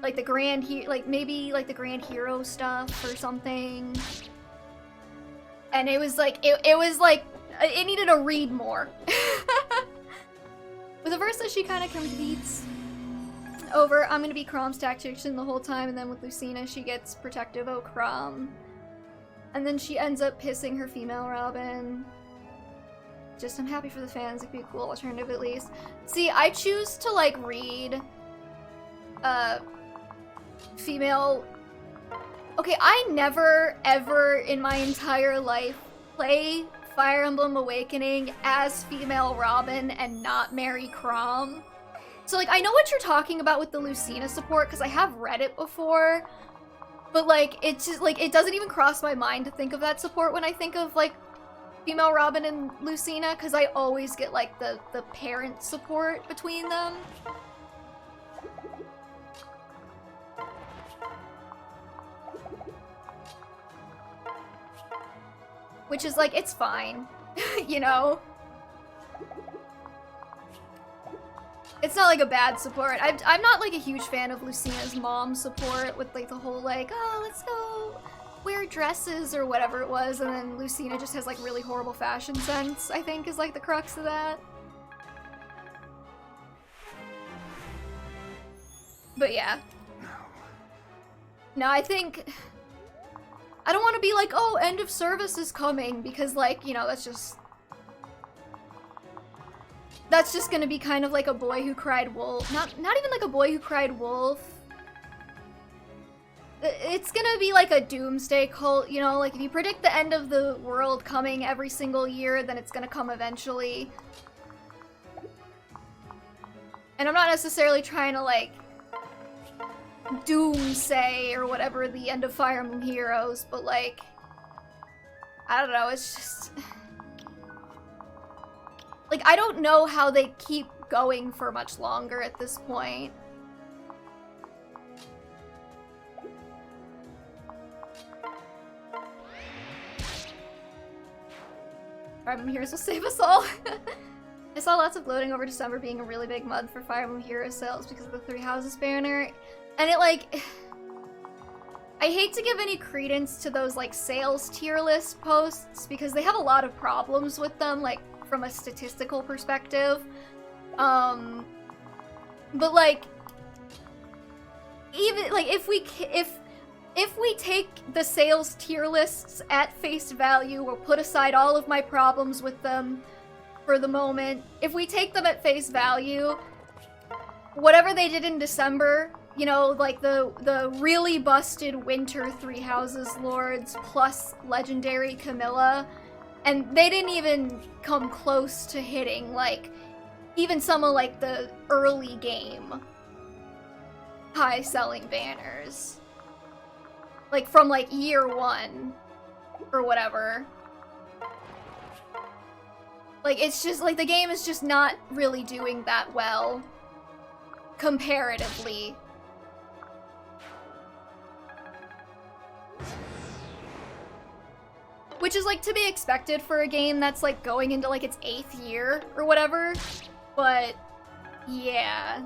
Like the maybe like the grand hero stuff or something. And it was like, it was like, it needed to read more. With the verse that she kind of completes over, I'm gonna be Crom's tactician the whole time, and then with Lucina she gets protective, oh Crom. And then she ends up pissing her female Robin. Just, I'm happy for the fans, it'd be a cool alternative at least. See, I choose to like read female. Okay, I never ever in my entire life play Fire Emblem Awakening as female Robin and not marry Crom. So like, I know what you're talking about with the Lucina support because I have read it before, but like, it's just like, it doesn't even cross my mind to think of that support when I think of like female Robin and Lucina, because I always get like the parent support between them. Which is like, it's fine, you know? It's not like a bad support. I'm not like a huge fan of Lucina's mom support with like the whole like, oh, let's go wear dresses or whatever it was, and then Lucina just has like really horrible fashion sense, I think is like the crux of that. But yeah. No, I think... I don't want to be like, oh, end of service is coming, because like, you know, that's just gonna be kind of like a boy who cried wolf. Not even like a boy who cried wolf. It's gonna be like a doomsday cult, you know, like if you predict the end of the world coming every single year, then it's gonna come eventually. And I'm not necessarily trying to like doomsay or whatever the end of Fire Emblem Heroes, but like, I don't know, it's just... Like, I don't know how they keep going for much longer at this point. Fire Emblem Heroes will save us all. I saw lots of gloating over December being a really big month for Fire Emblem Heroes sales because of the Three Houses banner. And it, like... I hate to give any credence to those, like, sales tier list posts because they have a lot of problems with them, like, from a statistical perspective. But, like... Even, like, if we take the sales tier lists at face value, or put aside all of my problems with them for the moment, if we take them at face value, whatever they did in December, you know, like the really busted winter Three Houses Lords plus legendary Camilla, and they didn't even come close to hitting, like, even some of, like, the early game high-selling banners. Like, from, like, year one, or whatever. Like, it's just, like, the game is just not really doing that well, comparatively. Which is, like, to be expected for a game that's, like, going into, like, its 8th year, or whatever. But, yeah.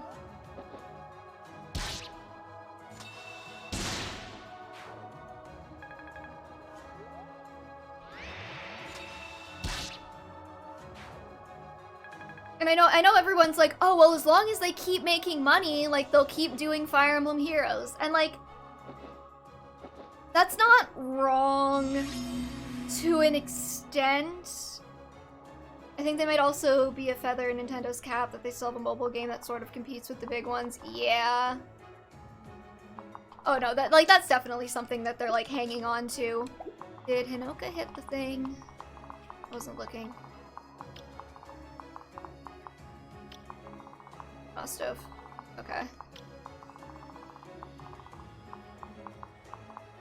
And I know everyone's like, oh, well, as long as they keep making money, like, they'll keep doing Fire Emblem Heroes. And, like, that's not wrong to an extent. I think they might also be a feather in Nintendo's cap that they still have a mobile game that sort of competes with the big ones. Yeah. Oh, no, that's definitely something that they're, like, hanging on to. Did Hinoka hit the thing? I wasn't looking. Must have. Okay.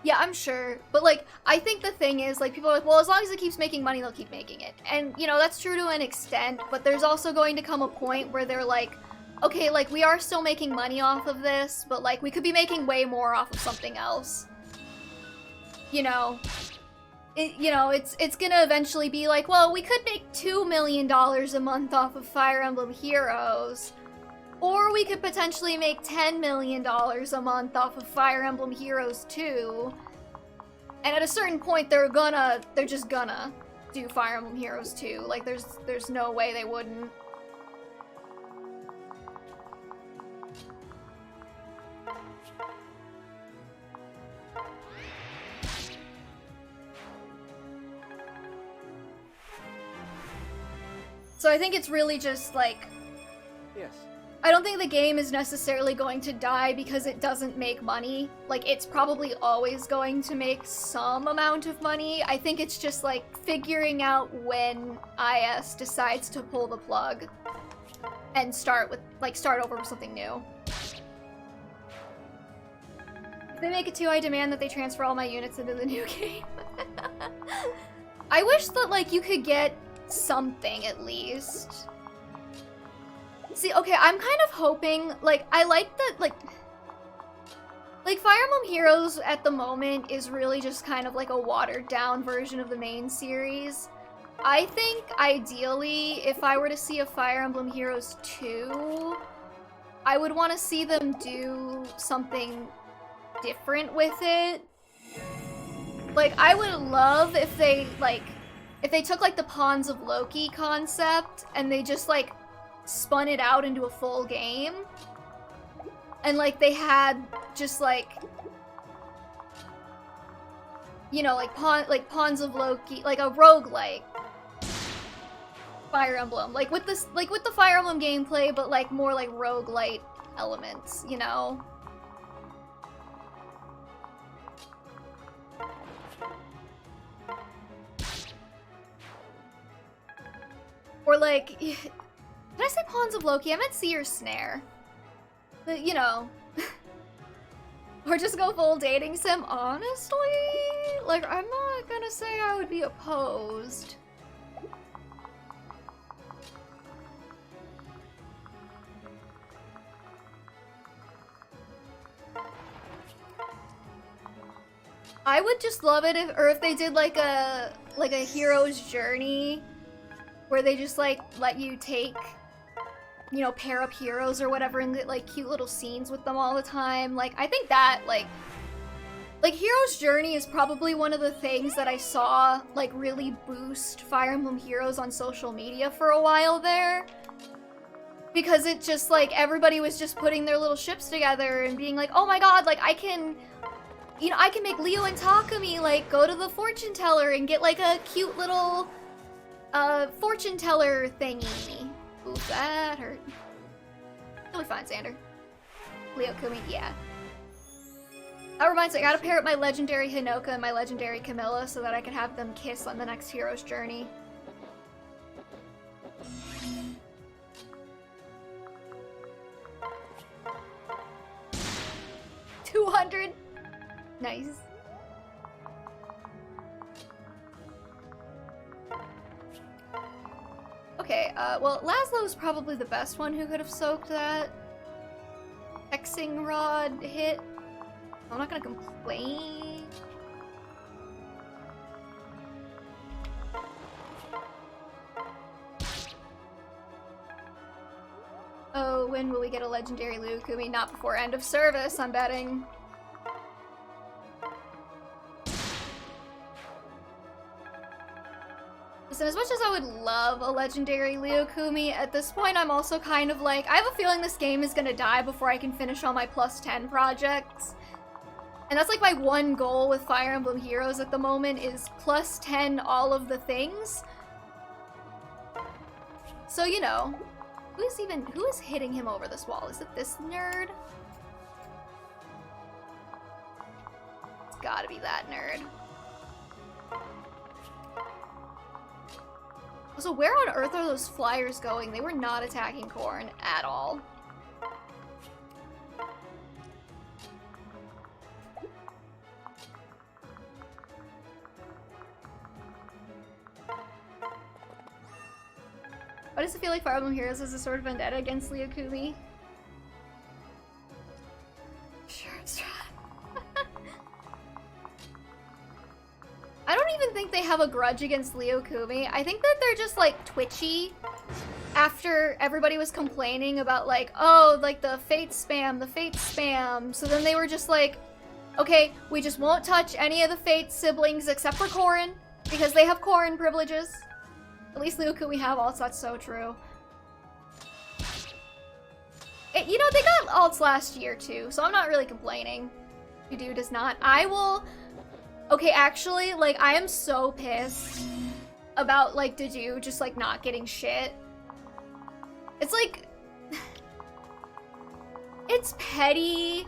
Yeah, I'm sure. But, like, I think the thing is, like, people are like, well, as long as it keeps making money, they'll keep making it. And, you know, that's true to an extent, but there's also going to come a point where they're like, okay, like, we are still making money off of this, but, like, we could be making way more off of something else. You know? It's gonna eventually be like, well, we could make $2 million a month off of Fire Emblem Heroes. Or we could potentially make $10 million a month off of Fire Emblem Heroes 2. And at a certain point, they're just gonna do Fire Emblem Heroes 2. Like, there's no way they wouldn't. So I think it's really just, like... Yes. I don't think the game is necessarily going to die because it doesn't make money. Like, it's probably always going to make some amount of money. I think it's just, like, figuring out when IS decides to pull the plug and start over with something new. If they make it 2, I demand that they transfer all my units into the new game. I wish that, like, you could get something at least. See, okay, I'm kind of hoping, like, I like that, like, Fire Emblem Heroes at the moment is really just kind of like a watered-down version of the main series. I think, ideally, if I were to see a Fire Emblem Heroes 2, I would want to see them do something different with it. Like, I would love if they took, like, the Pawns of Loki concept, and they just, like, spun it out into a full game, and, like, they had just, like, you know, like Pawns of Loki, like a roguelike Fire Emblem, like with the Fire Emblem gameplay, but, like, more like roguelite elements, you know? Or, like, did I say Pawns of Loki? I meant Seer's Snare. But, you know. Or just go full dating sim, honestly? Like, I'm not gonna say I would be opposed. I would just love it if they did like a hero's journey where they just like let you take, you know, pair up heroes or whatever and get like cute little scenes with them all the time. Like, I think that like Hero's Journey is probably one of the things that I saw like really boost Fire Emblem Heroes on social media for a while there. Because it just like everybody was just putting their little ships together and being like, oh my god, like I can, you know, I can make Leo and Takumi like go to the fortune teller and get like a cute little fortune teller thingy. Ooh, that hurt. You'll be fine, Xander. Leo Kumi, yeah. That reminds me, I gotta pair up my legendary Hinoka and my legendary Camilla so that I can have them kiss on the next hero's journey. $200. Nice. Okay, well, Laszlo's probably the best one who could have soaked that hexing rod hit. I'm not gonna complain. Oh, when will we get a legendary Lyukumi? Not before end of service, I'm betting. Listen, as much as I would love a legendary Lyukumi, at this point I'm also kind of like, I have a feeling this game is gonna die before I can finish all my plus 10 projects. And that's like my one goal with Fire Emblem Heroes at the moment is plus 10 all of the things. So, you know, who is hitting him over this wall? Is it this nerd? It's gotta be that nerd. So where on earth are those flyers going? They were not attacking Corrin at all. Why does it feel like Fire Emblem Heroes is a sort of vendetta against Lyukumi? Sure, it's I don't even think they have a grudge against Lyukumi. I think that they're just like twitchy after everybody was complaining about like, oh, like the fate spam, the fate spam. So then they were just like, okay, we just won't touch any of the fate siblings except for Corrin because they have Corrin privileges. At least Lyukumi have alts, that's so true. You know, they got alts last year too, so I'm not really complaining. Dedue does not. I will... Okay, actually, like, I am so pissed about, like, Dedue just, like, not getting shit. It's like... It's petty,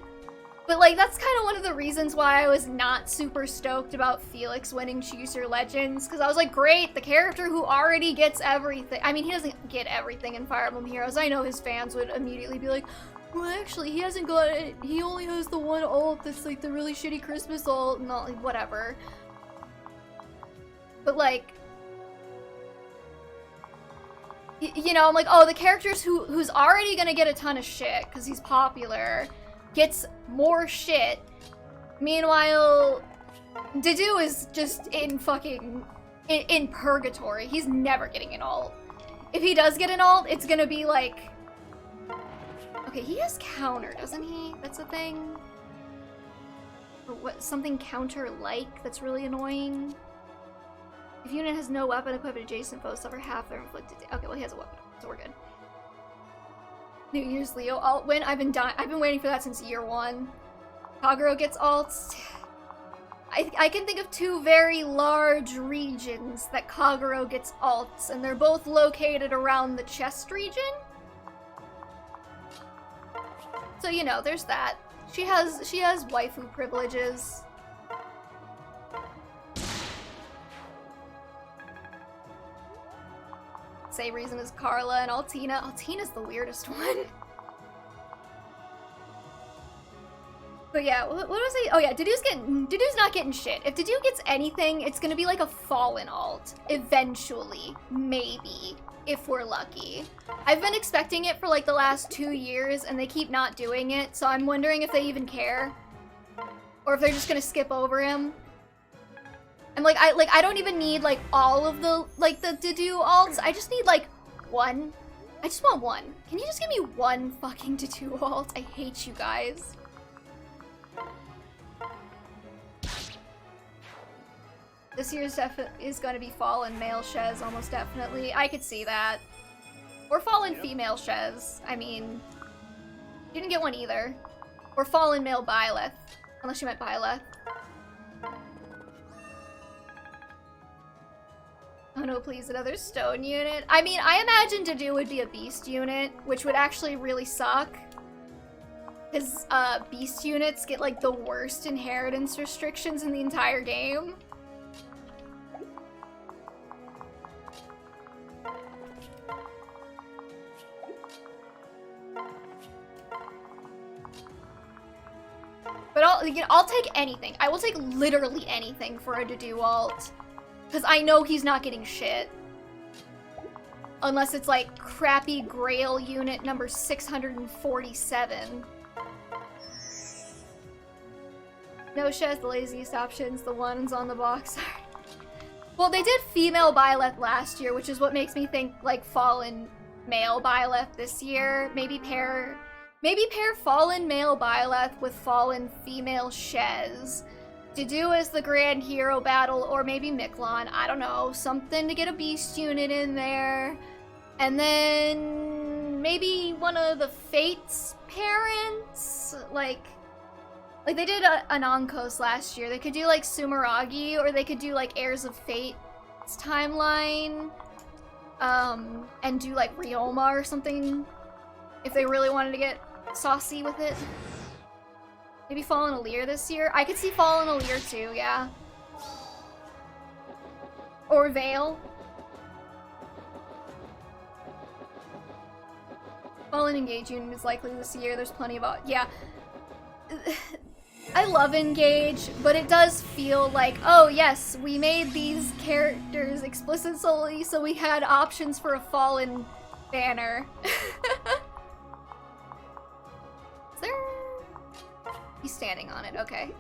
but, like, that's kind of one of the reasons why I was not super stoked about Felix winning Choose Your Legends, because I was like, great, the character who already gets everything. I mean, he doesn't get everything in Fire Emblem Heroes. I know his fans would immediately be like, well, actually, he hasn't got it. He only has the one ult that's, like, the really shitty Christmas ult, and all, like, whatever. But, like... You know, I'm like, oh, the characters who's already gonna get a ton of shit, because he's popular, gets more shit. Meanwhile, Dedue is just in fucking... in purgatory. He's never getting an ult. If he does get an ult, it's gonna be, like... Okay, he has counter, doesn't he? That's a thing. Or what? Something counter-like that's really annoying. If unit has no weapon equipped, adjacent foes suffer half their inflicted. Okay, well he has a weapon, so we're good. New Year's Leo alt win. I've been waiting for that since year 1. Kagero gets alts. I can think of 2 very large regions that Kagero gets alts, and they're both located around the chest region. So, you know, there's that. She has waifu privileges. Same reason as Carla and Altina. Altina's the weirdest one. But yeah, what was I? Oh yeah, Dedoo's not getting shit. If Dedoo gets anything, it's gonna be like a Fallen alt. Eventually. Maybe. If we're lucky. I've been expecting it for like the last 2 years and they keep not doing it, so I'm wondering if they even care. Or if they're just gonna skip over him. And like I don't even need like all of the Dedoo alts. I just need like one. I just want one. Can you just give me one fucking Dedoo alt? I hate you guys. This year's is gonna be Fallen male Shez, almost definitely. I could see that. Or Fallen female Shez. I mean, you didn't get one either. Or Fallen male Byleth. Unless you meant Byleth. Oh no, please, another stone unit. I mean, I imagine Dedoo would be a beast unit, which would actually really suck. Because beast units get like the worst inheritance restrictions in the entire game. But I'll take anything. I will take literally anything for a Dedoo alt. Because I know he's not getting shit. Unless it's like crappy Grail unit number 647. No Shez, the laziest options, the ones on the box art. Well, they did female Byleth last year, which is what makes me think like Fallen male Byleth this year. Maybe pair Fallen male Byleth with Fallen female Shez. Dedoo as the grand hero battle, or maybe Miklon, I don't know, something to get a beast unit in there. And then maybe one of the Fate's parents, like they did an Onkos last year. They could do like Sumeragi, or they could do like Heirs of Fate's timeline, and do like Ryoma or something, if they really wanted to get saucy with it. Maybe Fallen Alir this year? I could see Fallen Alir too, yeah. Or Veil. Fallen Engage unit is likely this year. There's plenty of... yeah. I love Engage, but it does feel like, oh yes, we made these characters explicitly so we had options for a Fallen banner. Is there... He's standing on it, okay.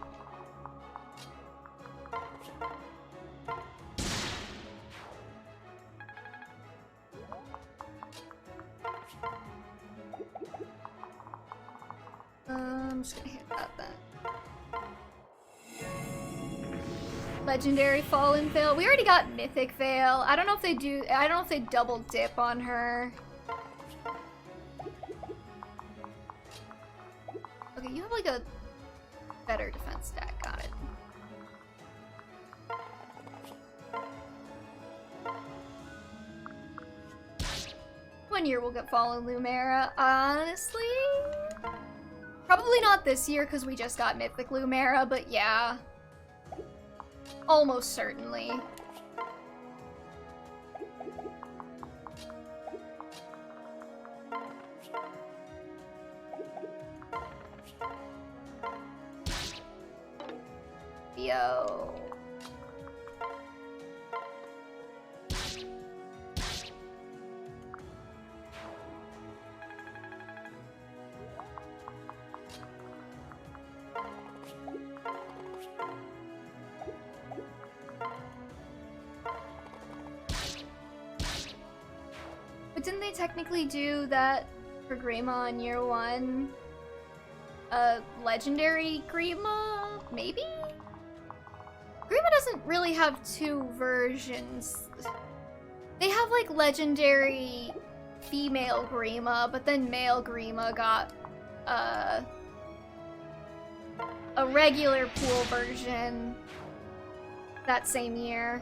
I'm just gonna hit that then. Legendary Fallen Veil. We already got Mythic Veil. I don't know if they double dip on her. Okay, you have like a better defense stack, got it. One year we'll get Fallen Lumera. Honestly, probably not this year because we just got Mythic Lumera, but yeah, almost certainly. Yo. But didn't they technically do that for Grima in year 1? Legendary Grima? Maybe? Grima doesn't really have 2 versions. They have like legendary female Grima, but then male Grima got a regular pool version that same year.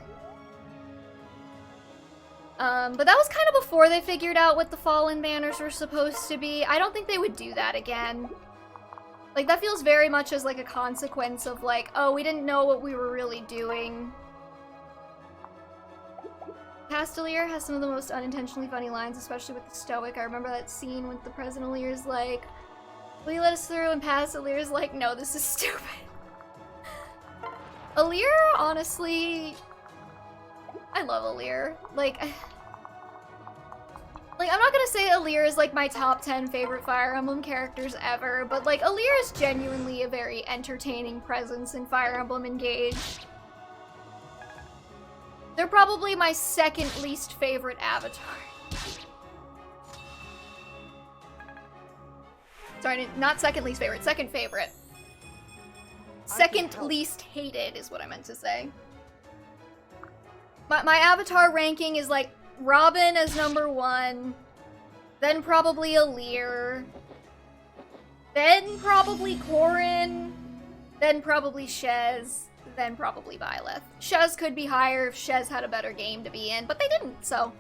But that was kind of before they figured out what the Fallen banners were supposed to be. I don't think they would do that again. Like, that feels very much as, like, a consequence of, like, oh, we didn't know what we were really doing. Castelier has some of the most unintentionally funny lines, especially with the Stoic. I remember that scene with the President Lear's like, Will you let us through and pass? Allier's like, no, this is stupid. Allier, honestly, I love Allier. Like, I'm not gonna say Allier is like my top 10 favorite Fire Emblem characters ever, but like Allier is genuinely a very entertaining presence in Fire Emblem Engage. They're probably my second least favorite avatar. Sorry, not second least favorite, second favorite. Second least hated is what I meant to say. My avatar ranking is like Robin as number 1, then probably Allier, then probably Corrin, then probably Shez, then probably Byleth. Shez could be higher if Shez had a better game to be in, but they didn't, so,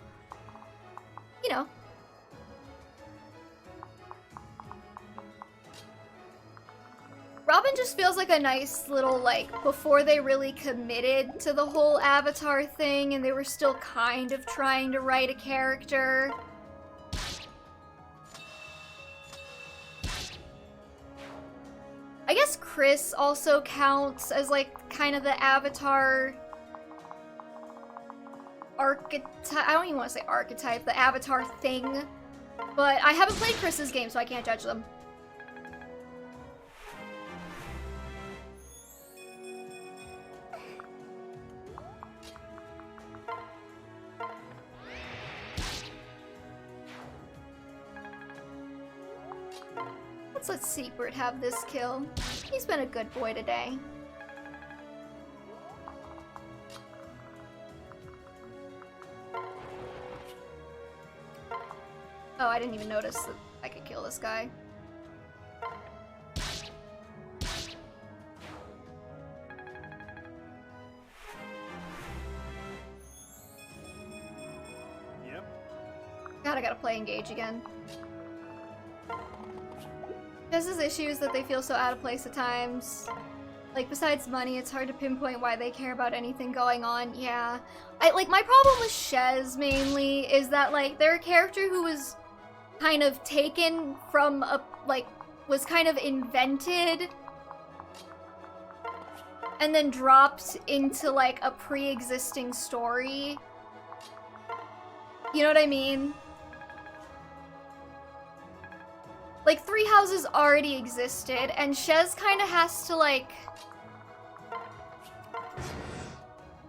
you know. Robin just feels like a nice little, like, before they really committed to the whole Avatar thing and they were still kind of trying to write a character. I guess Chris also counts as, like, kind of the Avatar archetype. I don't even want to say archetype, the Avatar thing. But I haven't played Chris's game, so I can't judge them. Let's let Secret have this kill. He's been a good boy today. Oh, I didn't even notice that I could kill this guy. Yep. God, I gotta play Engage again. Jess's issue is that they feel so out of place at times. Like, besides money, it's hard to pinpoint why they care about anything going on. Yeah. Like, my problem with Shez, mainly, is that, like, they're a character who was kind of taken from a, like, was kind of invented and then dropped into, like, a pre-existing story. You know what I mean? Like, Three Houses already existed, and Shez kind of has to, like...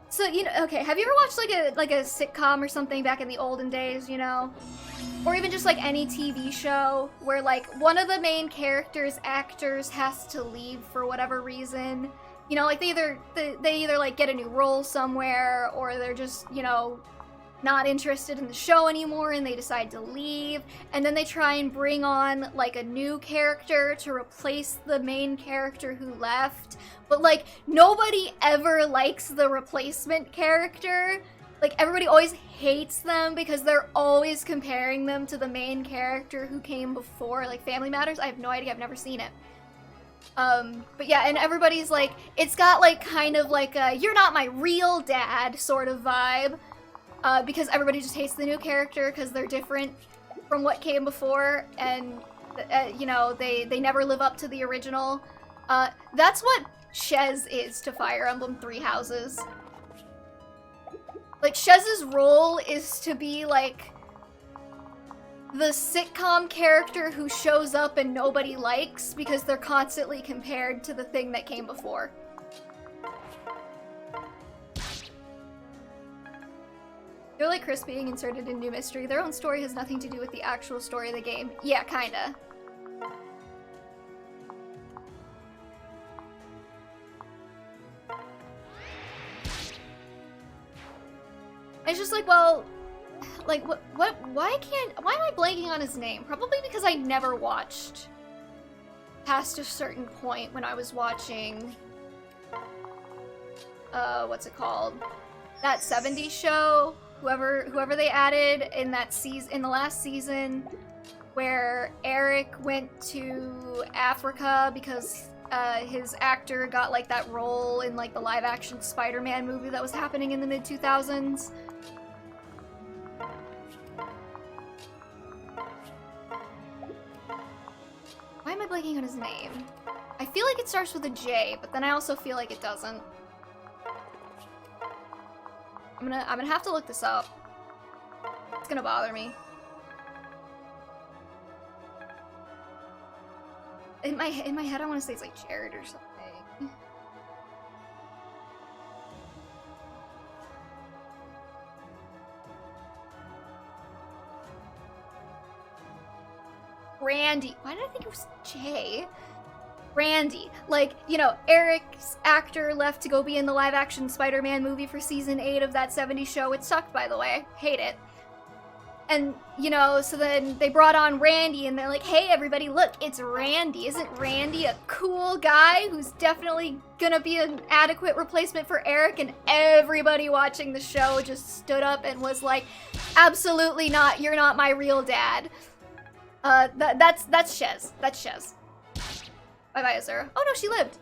So, you know, okay, have you ever watched, like a sitcom or something back in the olden days, you know? Or even just, like, any TV show where, like, one of the main characters' actors has to leave for whatever reason. You know, like, they either, like, get a new role somewhere, or they're just, you know, not interested in the show anymore and they decide to leave, and then they try and bring on like a new character to replace the main character who left, but like nobody ever likes the replacement character. Like everybody always hates them because they're always comparing them to the main character who came before, like Family Matters. I have no idea, I've never seen it. But yeah, and everybody's like, it's got like kind of like a you're not my real dad sort of vibe. Because everybody just hates the new character because they're different from what came before, and you know, they never live up to the original. That's what Shez is to Fire Emblem Three Houses. Like, Shez's role is to be like the sitcom character who shows up and nobody likes because they're constantly compared to the thing that came before. They're like Chris being inserted in new mystery. Their own story has nothing to do with the actual story of the game. Yeah, kinda. It's just like, well, like, why am I blanking on his name? Probably because I never watched past a certain point when I was watching, what's it called? That 70s show? Whoever they added in that season, in the last season, where Eric went to Africa because his actor got like that role in like the live-action Spider-Man movie that was happening in the mid-2000s. Why am I blanking on his name? I feel like it starts with a J, but then I also feel like it doesn't. I'm gonna have to look this up. It's gonna bother me. In my head, I want to say it's like Jared or something. Randy. Why did I think it was Jay? Randy. Like, you know, Eric's actor left to go be in the live-action Spider-Man movie for season 8 of that 70s show. It sucked, by the way. Hate it. And, you know, so then they brought on Randy, and they're like, hey, everybody, look, it's Randy. Isn't Randy a cool guy who's definitely gonna be an adequate replacement for Eric? And everybody watching the show just stood up and was like, absolutely not. You're not my real dad. That's Shez. That's Shez. Bye-bye, Azura. Oh, no, she lived.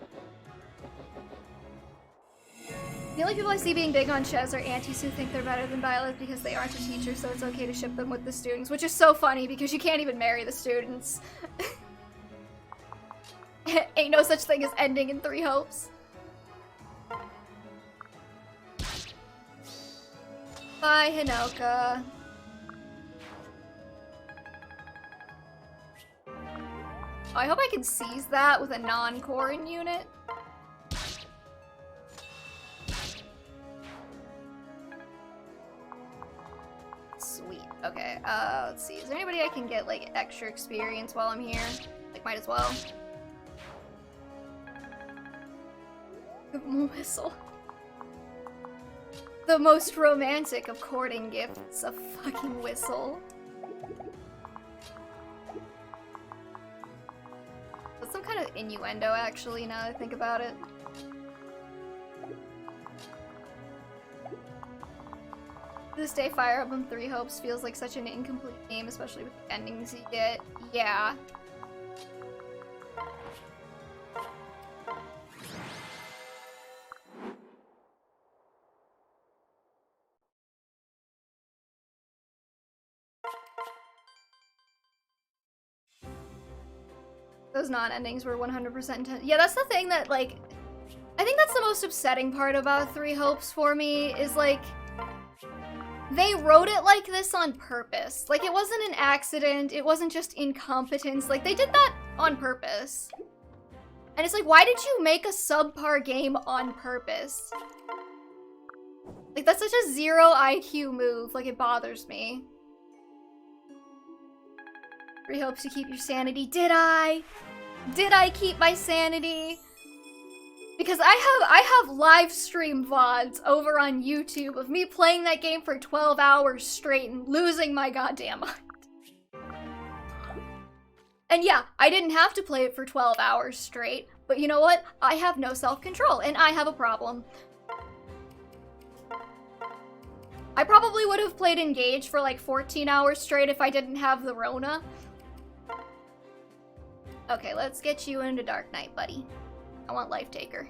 The only people I see being big on Shez are aunties who think they're better than Violet because they aren't a teacher, so it's okay to ship them with the students, which is so funny because you can't even marry the students. Ain't no such thing as ending in 3 hopes. Bye, Hinoka. Oh, I hope I can seize that with a non-Corrin unit. Sweet. Okay, let's see. Is there anybody I can get, like, extra experience while I'm here? Like, might as well. Whistle. The most romantic of courting gifts, a fucking whistle. That's some kind of innuendo, actually, now that I think about it. To this day, Fire Emblem 3 Hopes feels like such an incomplete game, especially with the endings you get. Yeah. Those non-endings were 100% intense. Yeah, that's the thing that, like, I think that's the most upsetting part about 3 Hopes for me, is, like, they wrote it like this on purpose. Like, it wasn't an accident, it wasn't just incompetence, like, they did that on purpose. And it's like, why did you make a subpar game on purpose? Like, that's such a 0 IQ move, like, it bothers me. 3 Hopes to keep your sanity. Did I? Did I keep my sanity? Because I have live stream VODs over on YouTube of me playing that game for 12 hours straight and losing my goddamn mind. And yeah, I didn't have to play it for 12 hours straight, but you know what? I have no self-control, and I have a problem. I probably would have played Engage for like 14 hours straight if I didn't have the Rona. Okay, let's get you into Dark Knight, buddy. I want Life Taker.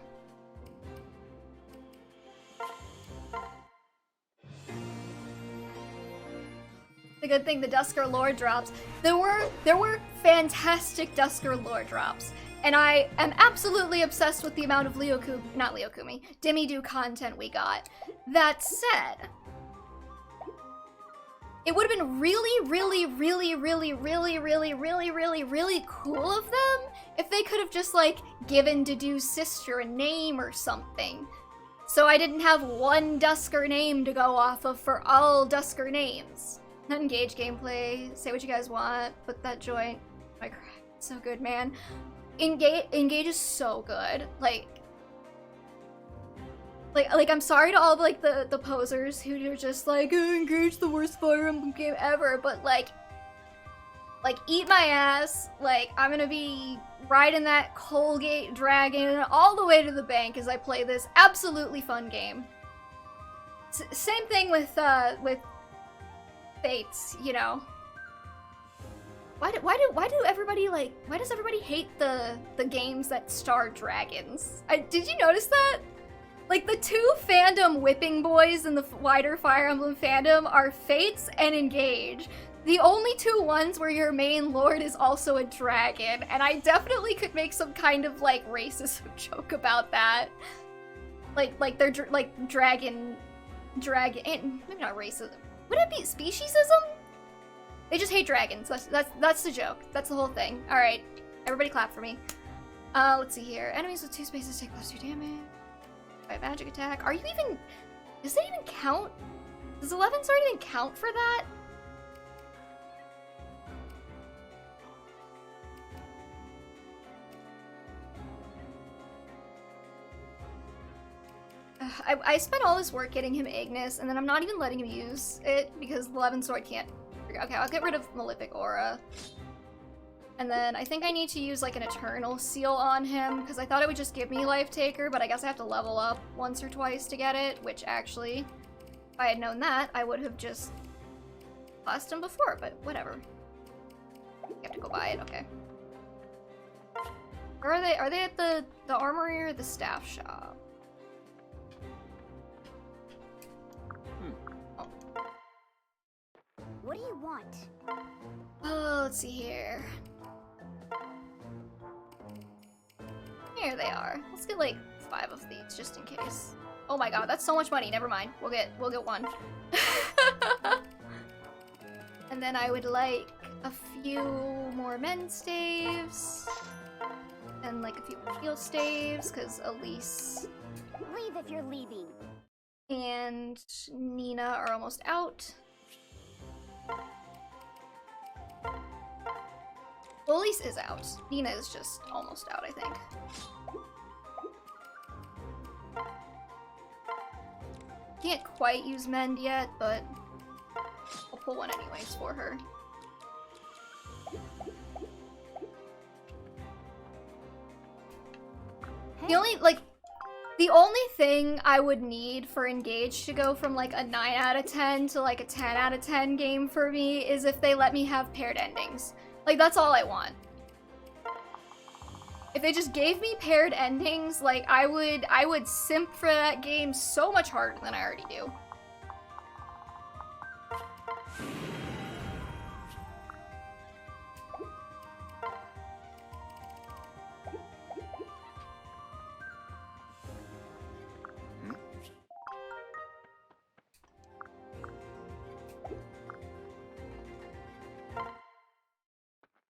The good thing the Dusker lore drops. There were fantastic Dusker lore drops, and I am absolutely obsessed with the amount of Demi-Do content we got. That said, it would have been really, really, really, really, really, really, really, really, really cool of them if they could have just, like, given Dedu's sister a name or something. So I didn't have one Dusker name to go off of for all Dusker names. Engage gameplay, say what you guys want, put that joint. My crap, so good, man. Engage is so good. Like, I'm sorry to all of, like, the posers who are just like, oh, Engage the worst Fire Emblem game ever, but like, eat my ass. Like, I'm gonna be riding that Colgate Dragon all the way to the bank as I play this absolutely fun game. Same thing with Fates, you know. Why does everybody hate the games that star dragons? Did you notice that? Like, the 2 fandom whipping boys in the wider Fire Emblem fandom are Fates and Engage. the only two ones where your main lord is also a dragon, and I definitely could make some kind of, like, racism joke about that. Like they're dragon, maybe not racism. Would it be speciesism? They just hate dragons. That's the joke. That's the whole thing. All right, everybody clap for me. Let's see here. Enemies with 2 spaces take +2 damage by magic attack. Are you even? Does it even count? Does 11 sword even count for that? I spent all this work getting him Ignis, and then I'm not even letting him use it because 11 sword can't. Okay, I'll get rid of Malefic Aura. And then I think I need to use like an Eternal Seal on him because I thought it would just give me Life Taker, but I guess I have to level up once or twice to get it, which actually, if I had known that, I would have just lost him before, but whatever. You have to go buy it, okay. Where are they? Are they at the armory or the staff shop? What do you want? Oh, let's see here. Here they are. Let's get like 5 of these just in case. Oh my god, that's so much money. Never mind. We'll get 1. And then I would like a few more men staves. And like a few more field staves, because Elise Leave if you're leaving. and Nina are almost out. Well, Elise is out. Nina is just almost out, I think. Can't quite use Mend yet, but I'll pull one anyways for her. The only thing I would need for Engage to go from like a 9 out of 10 to like a 10 out of 10 game for me is if they let me have paired endings. Like, that's all I want. If they just gave me paired endings, like, I would simp for that game so much harder than I already do.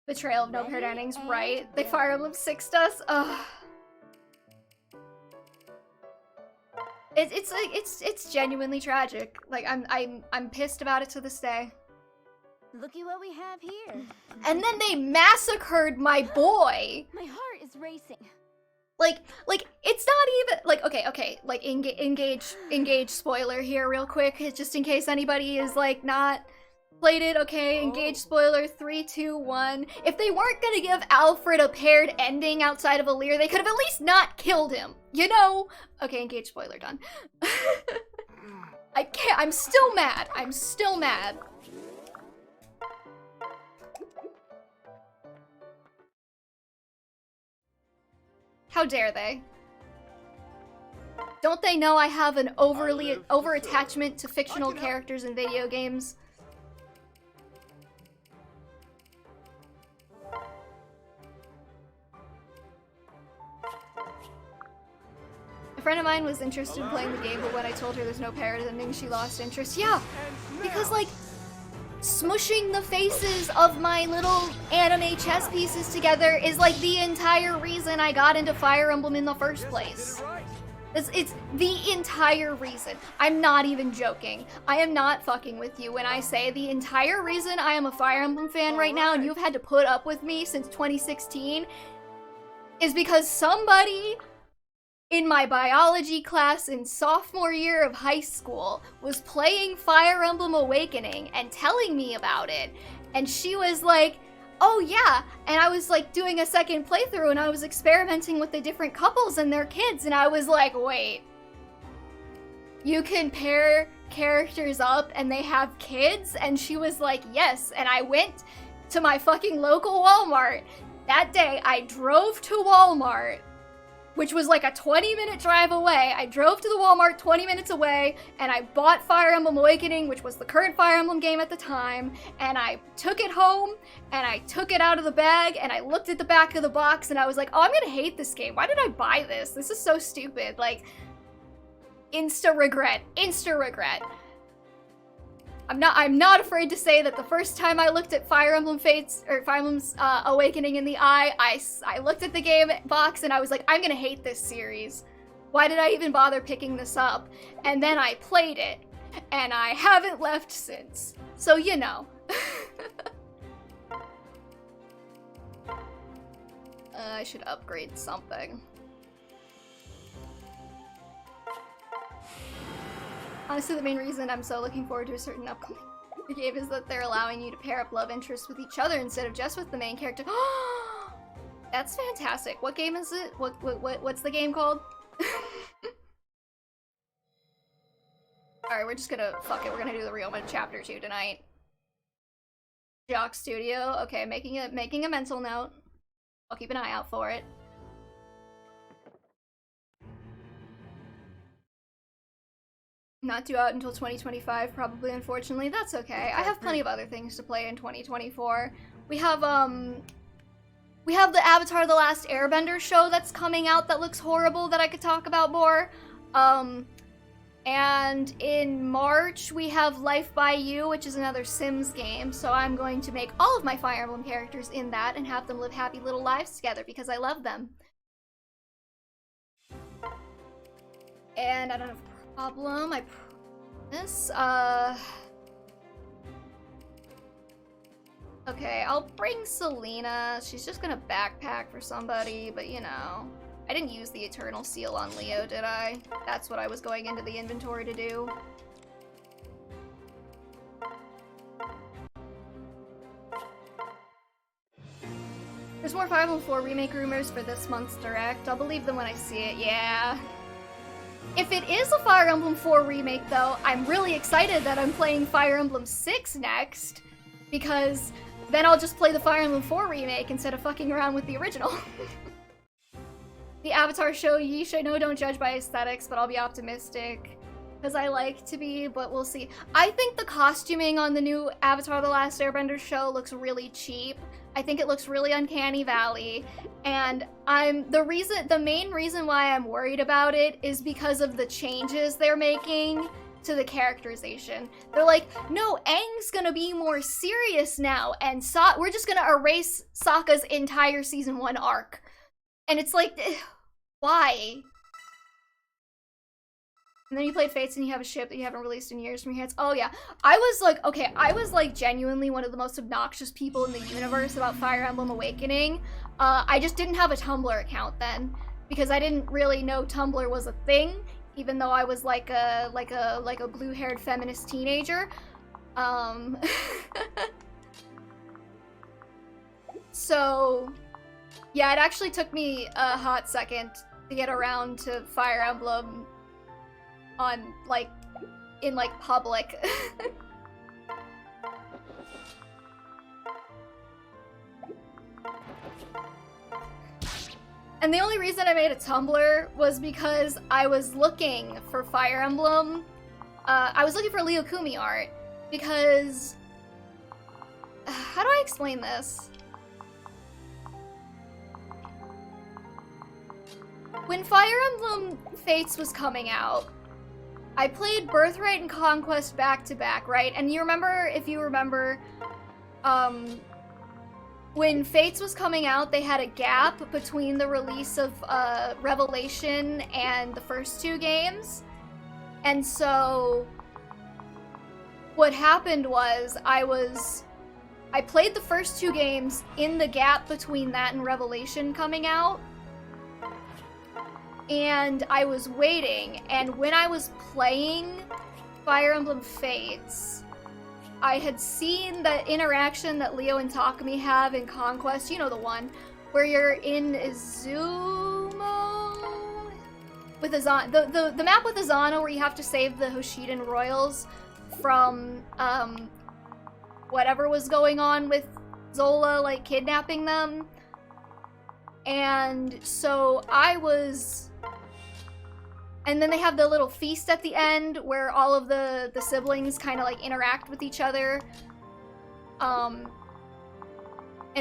Betrayal of no paired endings, right? They Fire Emblem 6'd us. Ugh. It's genuinely tragic. Like I'm pissed about it to this day. Looky what we have here. And then they massacred my boy. My heart is racing. Like it's not even like okay. Like engage spoiler here real quick, just in case anybody is like not played it, okay? Engage spoiler, 3, 2, 1. If they weren't gonna give Alfred a paired ending outside of Alir, they could have at least not killed him, you know? Okay, engage spoiler, done. I can't, I'm still mad. I'm still mad. How dare they? Don't they know I have an over attachment to fictional characters in video games? A friend of mine was interested in playing the game, but when I told her there's no paired ending, she lost interest. Yeah, because like smushing the faces of my little anime chess pieces together is like the entire reason I got into Fire Emblem in the first place. It's the entire reason. I'm not even joking. I am not fucking with you when I say the entire reason I am a Fire Emblem fan right now and you've had to put up with me since 2016 is because somebody in my biology class in sophomore year of high school was playing Fire Emblem Awakening and telling me about it. And she was like, oh yeah, and I was like doing a second playthrough and I was experimenting with the different couples and their kids and I was like, wait, you can pair characters up and they have kids? And she was like, yes, and I went to my fucking local Walmart. That day I drove to Walmart which was like a 20-minute drive away. I drove to the Walmart 20 minutes away, and I bought Fire Emblem Awakening, which was the current Fire Emblem game at the time, and I took it home, and I took it out of the bag, and I looked at the back of the box, and I was like, oh, I'm gonna hate this game. Why did I buy this? This is so stupid. Like, insta regret. Insta regret. I'm not afraid to say that the first time I looked at Fire Emblem Fates, or Fire Emblem's Awakening in the eye, I looked at the game box and I was like, I'm gonna hate this series. Why did I even bother picking this up? And then I played it, and I haven't left since. So, you know. I should upgrade something. Honestly, the main reason I'm so looking forward to a certain upcoming game is that they're allowing you to pair up love interests with each other instead of just with the main character. That's fantastic. What game is it? What's the game called? Alright, we're just gonna, fuck it, we're gonna do the Ryoma Chapter 2 tonight. Jock Studio, okay, making a mental note. I'll keep an eye out for it. Not due out until 2025, probably, unfortunately. That's okay. I have plenty of other things to play in 2024. We have the Avatar: The Last Airbender show that's coming out that looks horrible that I could talk about more. And in March, we have Life by You, which is another Sims game, so I'm going to make all of my Fire Emblem characters in that and have them live happy little lives together because I love them. And I don't have a problem, I promise. Okay, I'll bring Selena. She's just gonna backpack for somebody, but you know. I didn't use the Eternal Seal on Leo, did I? That's what I was going into the inventory to do. There's more Fire Emblem 4 remake rumors for this month's Direct. I'll believe them when I see it, yeah. If it is a Fire Emblem 4 remake, though, I'm really excited that I'm playing Fire Emblem 6 next, because then I'll just play the Fire Emblem 4 remake instead of fucking around with the original. The Avatar show, yeesh, I know don't judge by aesthetics, but I'll be optimistic. Because I like to be, but we'll see. I think the costuming on the new Avatar: The Last Airbender show looks really cheap. I think it looks really Uncanny Valley. And the main reason why I'm worried about it is because of the changes they're making to the characterization. They're like, no, Aang's gonna be more serious now, and we're just gonna erase Sokka's entire Season 1 arc. And it's like, why? And then you play Fates and you have a ship that you haven't released in years from your hands. Oh yeah, I was like genuinely one of the most obnoxious people in the universe about Fire Emblem Awakening. I just didn't have a Tumblr account then, because I didn't really know Tumblr was a thing, even though I was like a blue-haired feminist teenager. So yeah, it actually took me a hot second to get around to Fire Emblem on, like, in, like, public. And the only reason I made a Tumblr was because I was looking for Fire Emblem. I was looking for Leo Kumi art, because... how do I explain this? When Fire Emblem Fates was coming out, I played Birthright and Conquest back to back, right? And you remember, if you remember, when Fates was coming out, they had a gap between the release of Revelation and the first two games. And so what happened was I played the first two games in the gap between that and Revelation coming out. And I was waiting, and when I was playing Fire Emblem Fates, I had seen the interaction that Leo and Takumi have in Conquest, you know the one, where you're in Izumo? With Azana, the map with Azana where you have to save the Hoshiden royals from, whatever was going on with Zola, like, kidnapping them. And so I was... And then they have the little feast at the end where all of the siblings kind of like interact with each other. And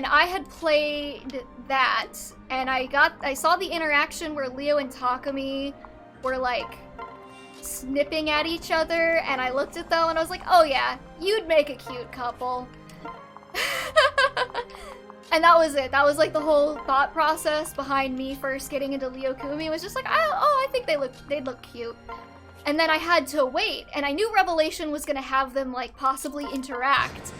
I had played that, and I saw the interaction where Leo and Takumi were like snipping at each other, and I looked at them and I was like, oh yeah, you'd make a cute couple. And that was it. That was like the whole thought process behind me first getting into Leo Kumi. Was just like, I think they'd look cute. And then I had to wait, and I knew Revelation was gonna have them like possibly interact.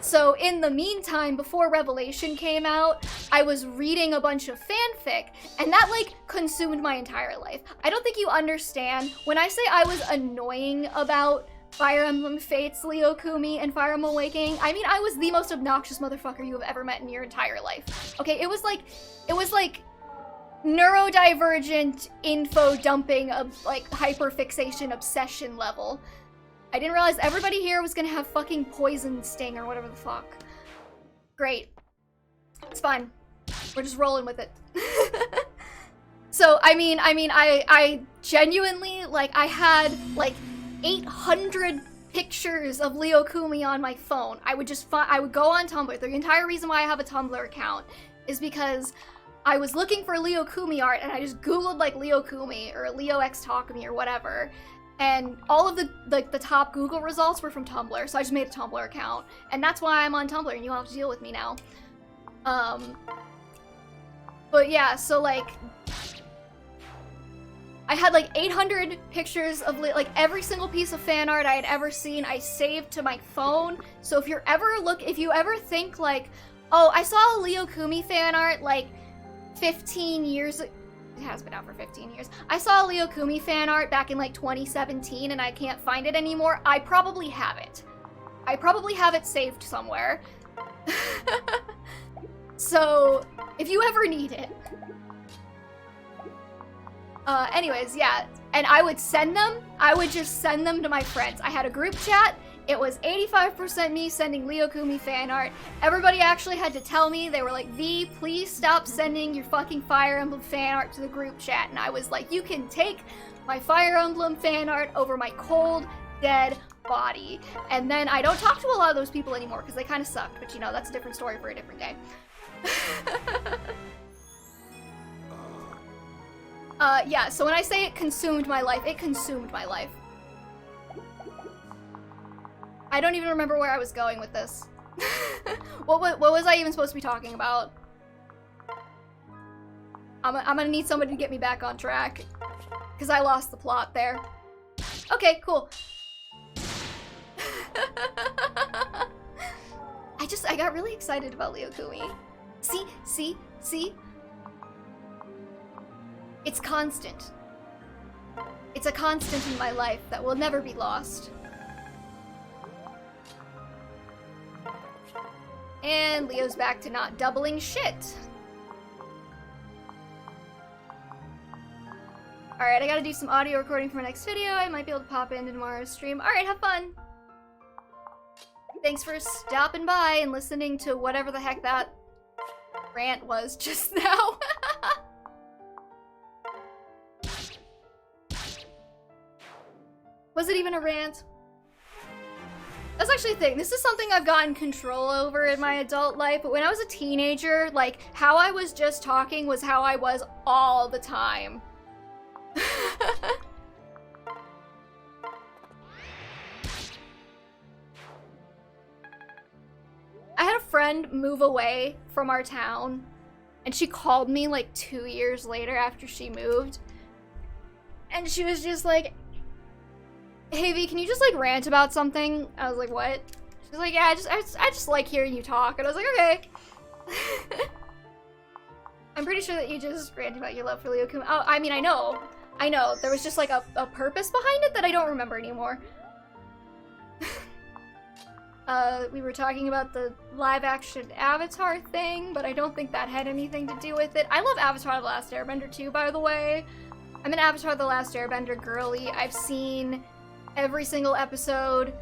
So in the meantime, before Revelation came out, I was reading a bunch of fanfic, and that like consumed my entire life. I don't think you understand. When I say I was annoying about Fire Emblem Fates, Leo Kumi, and Fire Emblem Awakening, I mean I was the most obnoxious motherfucker you have ever met in your entire life. Okay, it was like neurodivergent info dumping of like hyperfixation obsession level. I didn't realize everybody here was gonna have fucking poison sting or whatever the fuck. Great. It's fine. We're just rolling with it. So, I mean, I genuinely, like, I had, like, 800 pictures of Leo Kumi on my phone. I would go on Tumblr. The entire reason why I have a Tumblr account is because I was looking for Leo Kumi art, and I just googled, like, Leo Kumi, or Leo X Takumi, or whatever. And all of the top Google results were from Tumblr, so I just made a Tumblr account. And that's why I'm on Tumblr, and you don't have to deal with me now. But yeah, so like... I had like 800 pictures of like every single piece of fan art I had ever seen, I saved to my phone. So if you ever think like, oh, I saw a Leo Kumi fan art like 15 years ago. It has been out for 15 years. I saw a Leo Kumi fan art back in like 2017 and I can't find it anymore. I probably have it. I probably have it saved somewhere. So, if you ever need it. Anyways, yeah. And I would just send them to my friends. I had a group chat. It was 85% me sending Leo Kumi fan art. Everybody actually had to tell me, they were like, V, please stop sending your fucking Fire Emblem fan art to the group chat. And I was like, you can take my Fire Emblem fan art over my cold, dead body. And then I don't talk to a lot of those people anymore because they kind of sucked. But you know, that's a different story for a different day. Yeah, so when I say it consumed my life, it consumed my life. I don't even remember where I was going with this. What was I even supposed to be talking about? I'm gonna need somebody to get me back on track. Because I lost the plot there. Okay, cool. I got really excited about Leo Kumi. See? It's constant. It's a constant in my life that will never be lost. And Leo's back to not doubling shit. Alright, I gotta do some audio recording for my next video. I might be able to pop into tomorrow's stream. Alright, have fun! Thanks for stopping by and listening to whatever the heck that rant was just now. Was it even a rant? That's actually a thing. This is something I've gotten control over in my adult life, but when I was a teenager, like, how I was just talking was how I was all the time. I had a friend move away from our town, and she called me like 2 years later after she moved, and she was just like, hey V, can you just like rant about something? I was like, what? She's like, yeah, I just like hearing you talk. And I was like, okay. I'm pretty sure that you just ranted about your love for Leo Kumi. Oh, I mean, I know. There was just like a purpose behind it that I don't remember anymore. We were talking about the live action Avatar thing, but I don't think that had anything to do with it. I love Avatar The Last Airbender too, by the way. I'm an Avatar The Last Airbender girly. I've seen every single episode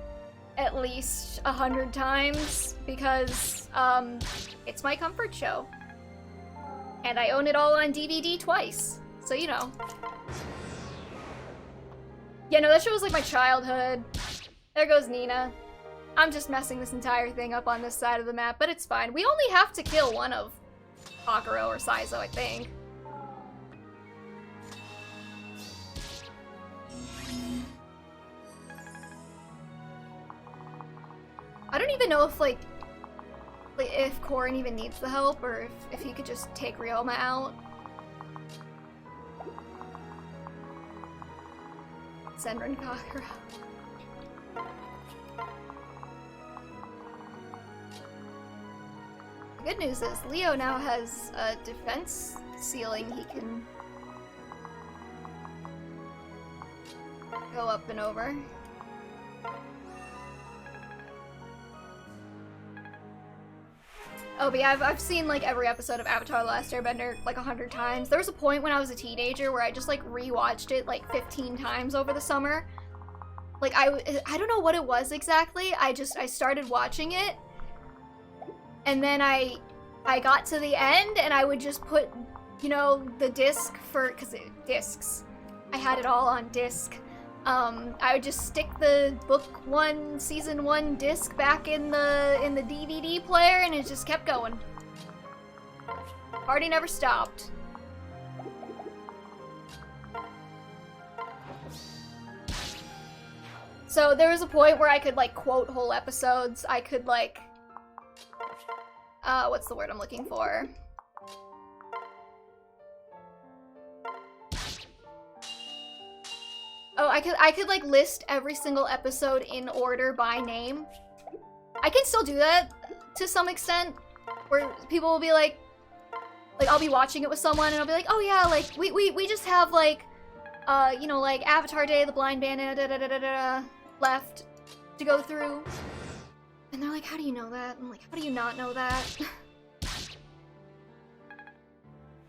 at least 100 times because it's my comfort show. And I own it all on DVD twice, so you know. Yeah, no, that show was like my childhood. There goes Nina. I'm just messing this entire thing up on this side of the map, but it's fine. We only have to kill one of Hakuro or Saizo, I think. I don't even know if, like if Corrin even needs the help, or if he could just take Ryoma out. Senran Kagura. The good news is Leo now has a defense ceiling he can go up and over. Oh, but yeah, I've seen like every episode of Avatar: The Last Airbender like 100 times. There was a point when I was a teenager where I just like rewatched it like 15 times over the summer. Like I don't know what it was exactly. I started watching it, and then I got to the end, and I would just put, you know, the disc for discs. I had it all on disc. I would just stick the book 1, season 1 disc back in the DVD player, and it just kept going. Party never stopped. So there was a point where I could like quote whole episodes. I could like, what's the word I'm looking for? Oh, I could like list every single episode in order by name. I can still do that to some extent, where people will be like I'll be watching it with someone and I'll be like, oh yeah, like we just have like you know, like Avatar Day, the Blind Bandit, left to go through. And they're like, how do you know that? I'm like, how do you not know that?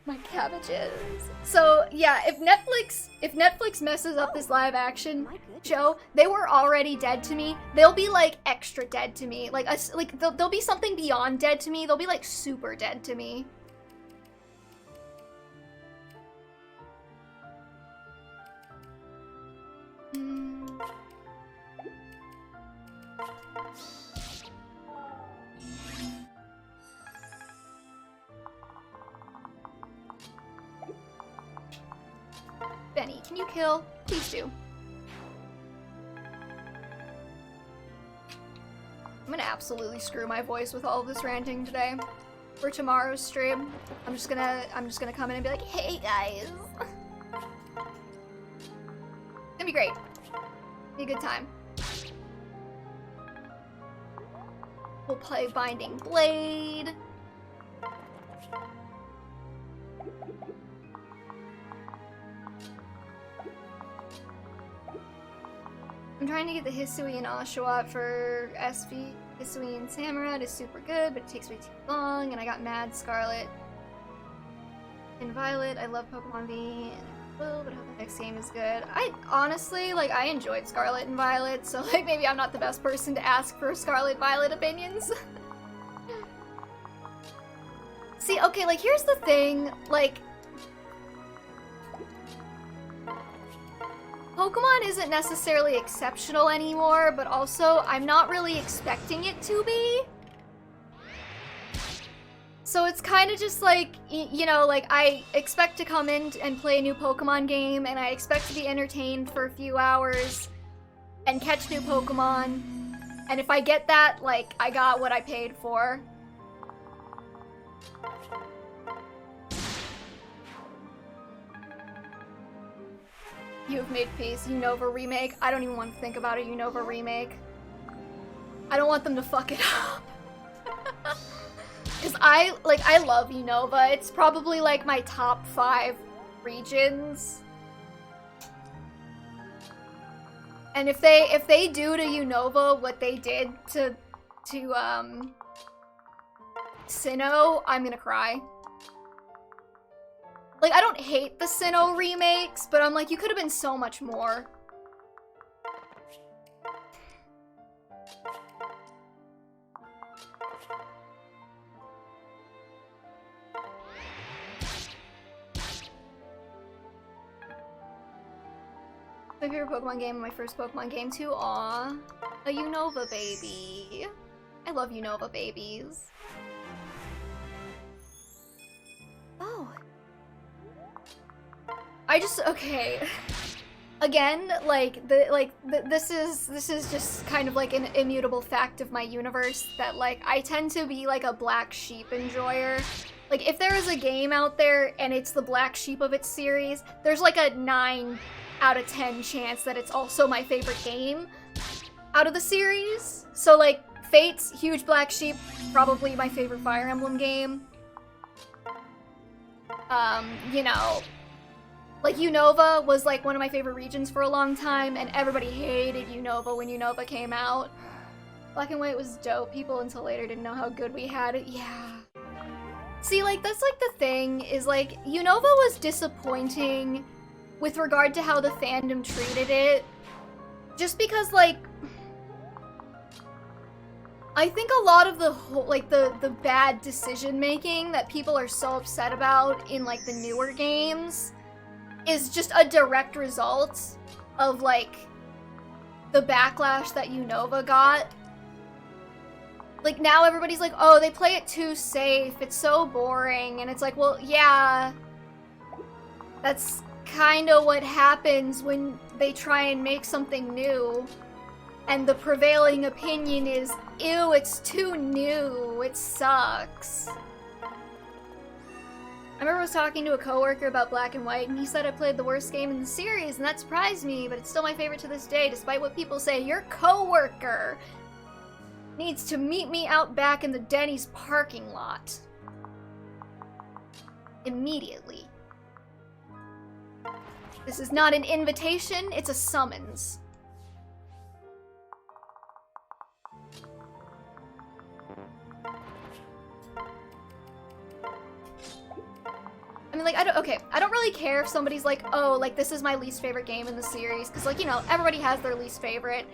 My cabbages. So yeah, if Netflix messes up this live action show, they were already dead to me. They'll be like extra dead to me. Like they'll be something beyond dead to me. They'll be like super dead to me. Benny, can you kill? Please do. I'm gonna absolutely screw my voice with all of this ranting today. For tomorrow's stream, I'm just gonna come in and be like, hey guys. It's gonna be great. Be a good time. We'll play Binding Blade. I'm trying to get the Hisui and Oshawott for SV. Hisui and Samurott is super good, but it takes way too long, and I got Mad Scarlet and Violet. I love Pokemon V, and I will, but I hope the next game is good. I honestly, like, I enjoyed Scarlet and Violet, so, like, maybe I'm not the best person to ask for Scarlet Violet opinions. See, okay, like, here's the thing, like, Pokemon isn't necessarily exceptional anymore, but also I'm not really expecting it to be. So it's kind of just like, you know, like I expect to come in and play a new Pokemon game, and I expect to be entertained for a few hours and catch new Pokemon. And if I get that, like, I got what I paid for. You have made peace. Unova remake. I don't even want to think about a Unova remake. I don't want them to fuck it up. Because I love Unova. It's probably like my top 5 regions. And if they do to Unova what they did to Sinnoh, I'm gonna cry. Like, I don't hate the Sinnoh remakes, but I'm like, you could have been so much more. My favorite Pokemon game and my first Pokemon game too. Aw, a Unova baby. I love Unova babies. Oh. Okay. Again, this is just kind of like an immutable fact of my universe that like I tend to be like a black sheep enjoyer. Like if there is a game out there and it's the black sheep of its series, there's like a 9 out of 10 chance that it's also my favorite game out of the series. So like Fate's huge black sheep, probably my favorite Fire Emblem game. You know, like Unova was like one of my favorite regions for a long time, and everybody hated Unova when Unova came out. Black and White was dope. People until later didn't know how good we had it. Yeah. See, like, that's like the thing, is like, Unova was disappointing with regard to how the fandom treated it. Just because, like, I think a lot of the whole, like, the bad decision-making that people are so upset about in, like, the newer games is just a direct result of, like, the backlash that Unova got. Like, now everybody's like, oh, they play it too safe, it's so boring, and it's like, well, yeah, that's kinda what happens when they try and make something new, and the prevailing opinion is, ew, it's too new, it sucks. I remember I was talking to a coworker about Black and White, and he said I played the worst game in the series, and that surprised me, but it's still my favorite to this day, despite what people say. Your coworker needs to meet me out back in the Denny's parking lot. Immediately. This is not an invitation, it's a summons. I mean, like, I don't really care if somebody's like, oh, like, this is my least favorite game in the series, because, like, you know, everybody has their least favorite.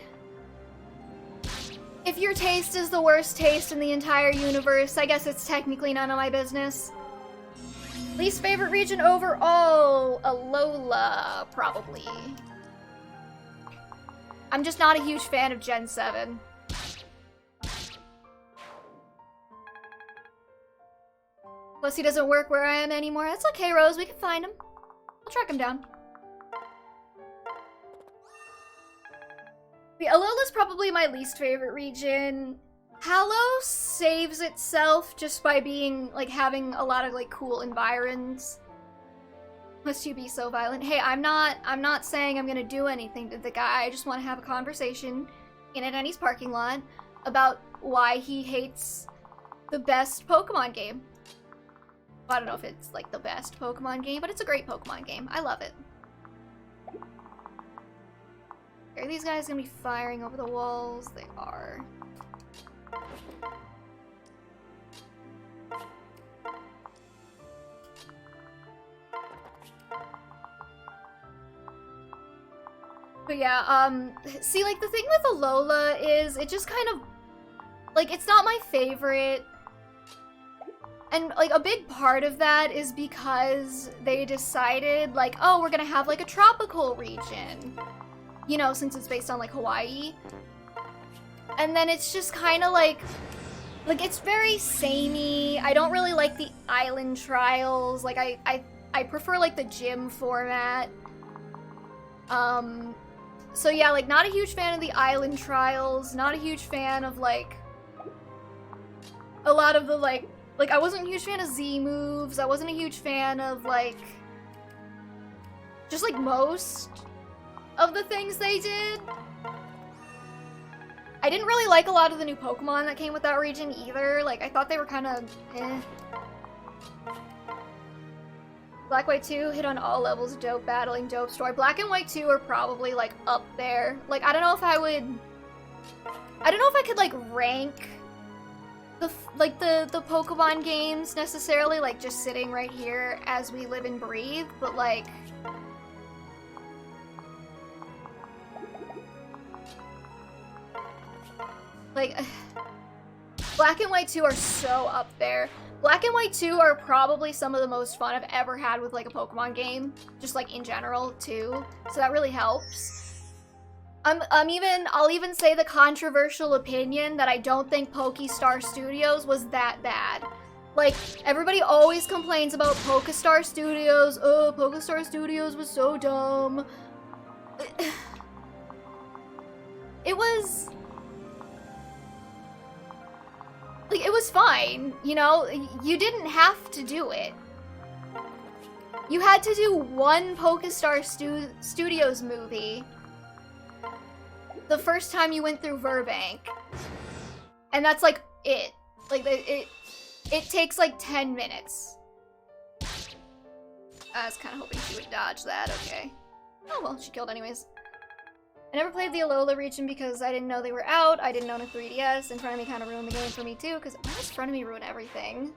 If your taste is the worst taste in the entire universe, I guess it's technically none of my business. Least favorite region overall, Alola, probably. I'm just not a huge fan of Gen 7. Plus he doesn't work where I am anymore. That's okay, Rose, we can find him. I'll track him down. The Alola's probably my least favorite region. Hallow saves itself just by being, like, having a lot of, like, cool environs. Must you be so violent? Hey, I'm not saying I'm gonna do anything to the guy. I just want to have a conversation in a Denny's parking lot about why he hates the best Pokemon game. I don't know if it's, like, the best Pokemon game, but it's a great Pokemon game. I love it. Are these guys gonna be firing over the walls? They are. But yeah, see, like, the thing with Alola is it just kind of, like, it's not my favorite. And, like, a big part of that is because they decided, like, oh, we're gonna have, like, a tropical region. You know, since it's based on, like, Hawaii. And then it's just kind of like, it's very samey. I don't really like the island trials. Like, I prefer, like, the gym format. So yeah, like, not a huge fan of the island trials. Not a huge fan of, like, a lot of the, like, I wasn't a huge fan of Z moves. I wasn't a huge fan of, like, just, like, most of the things they did. I didn't really like a lot of the new Pokemon that came with that region either. Like, I thought they were kind of eh. Black White 2 hit on all levels, dope battling, dope story. Black and White 2 are probably, like, up there. Like, I don't know if I could, like, rank the Pokemon games necessarily, like, just sitting right here as we live and breathe, but, like, Black and White 2 are so up there. Black and White 2 are probably some of the most fun I've ever had with, like, a Pokemon game. Just, like, in general, too. So that really helps. I'll even say the controversial opinion that I don't think Pokestar Studios was that bad. Like, everybody always complains about Pokestar Studios. Oh, Pokestar Studios was so dumb. It was... like, it was fine, you know? You didn't have to do it. You had to do one Pokestar Studios movie the first time you went through Burbank. And that's, like, it. Like, it takes, like, 10 minutes. I was kind of hoping she would dodge that, okay. Oh, well, she killed anyways. I never played the Alola region because I didn't know they were out. I didn't own a 3DS. In front of me kind of ruined the game for me, too, because why does front of me ruin everything?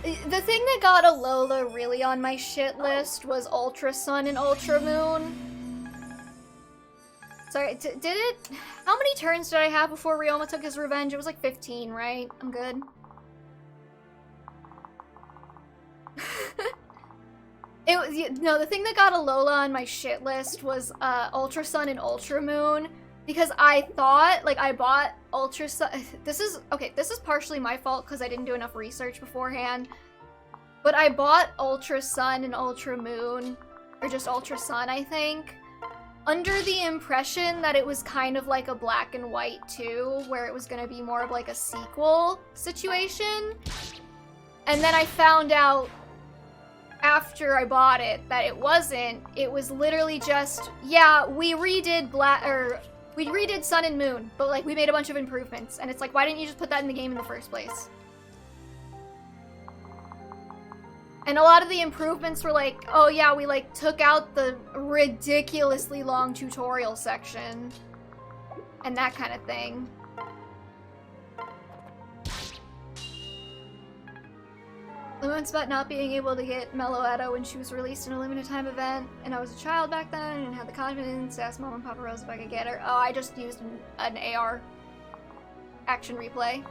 The thing that got Alola really on my shit list was Ultra Sun and Ultra Moon. Sorry, did it... how many turns did I have before Ryoma took his revenge? It was like 15, right? I'm good. It was... no, the thing that got Alola on my shit list was Ultra Sun and Ultra Moon. Because I thought, like, I bought Ultra Sun... this is... okay, this is partially my fault because I didn't do enough research beforehand. But I bought Ultra Sun and Ultra Moon, or just Ultra Sun, I think, under the impression that it was kind of like a Black and White 2, where it was going to be more of like a sequel situation. And then I found out after I bought it that it wasn't. It was literally just, yeah, we redid Sun and Moon, but like we made a bunch of improvements. And it's like, why didn't you just put that in the game in the first place? And a lot of the improvements were like, oh yeah, we like took out the ridiculously long tutorial section. And that kind of thing. Lumen's about not being able to get Meloetta when she was released in a limited time event. And I was a child back then and had the confidence to ask Mom and Papa Rose if I could get her. Oh, I just used an AR action replay.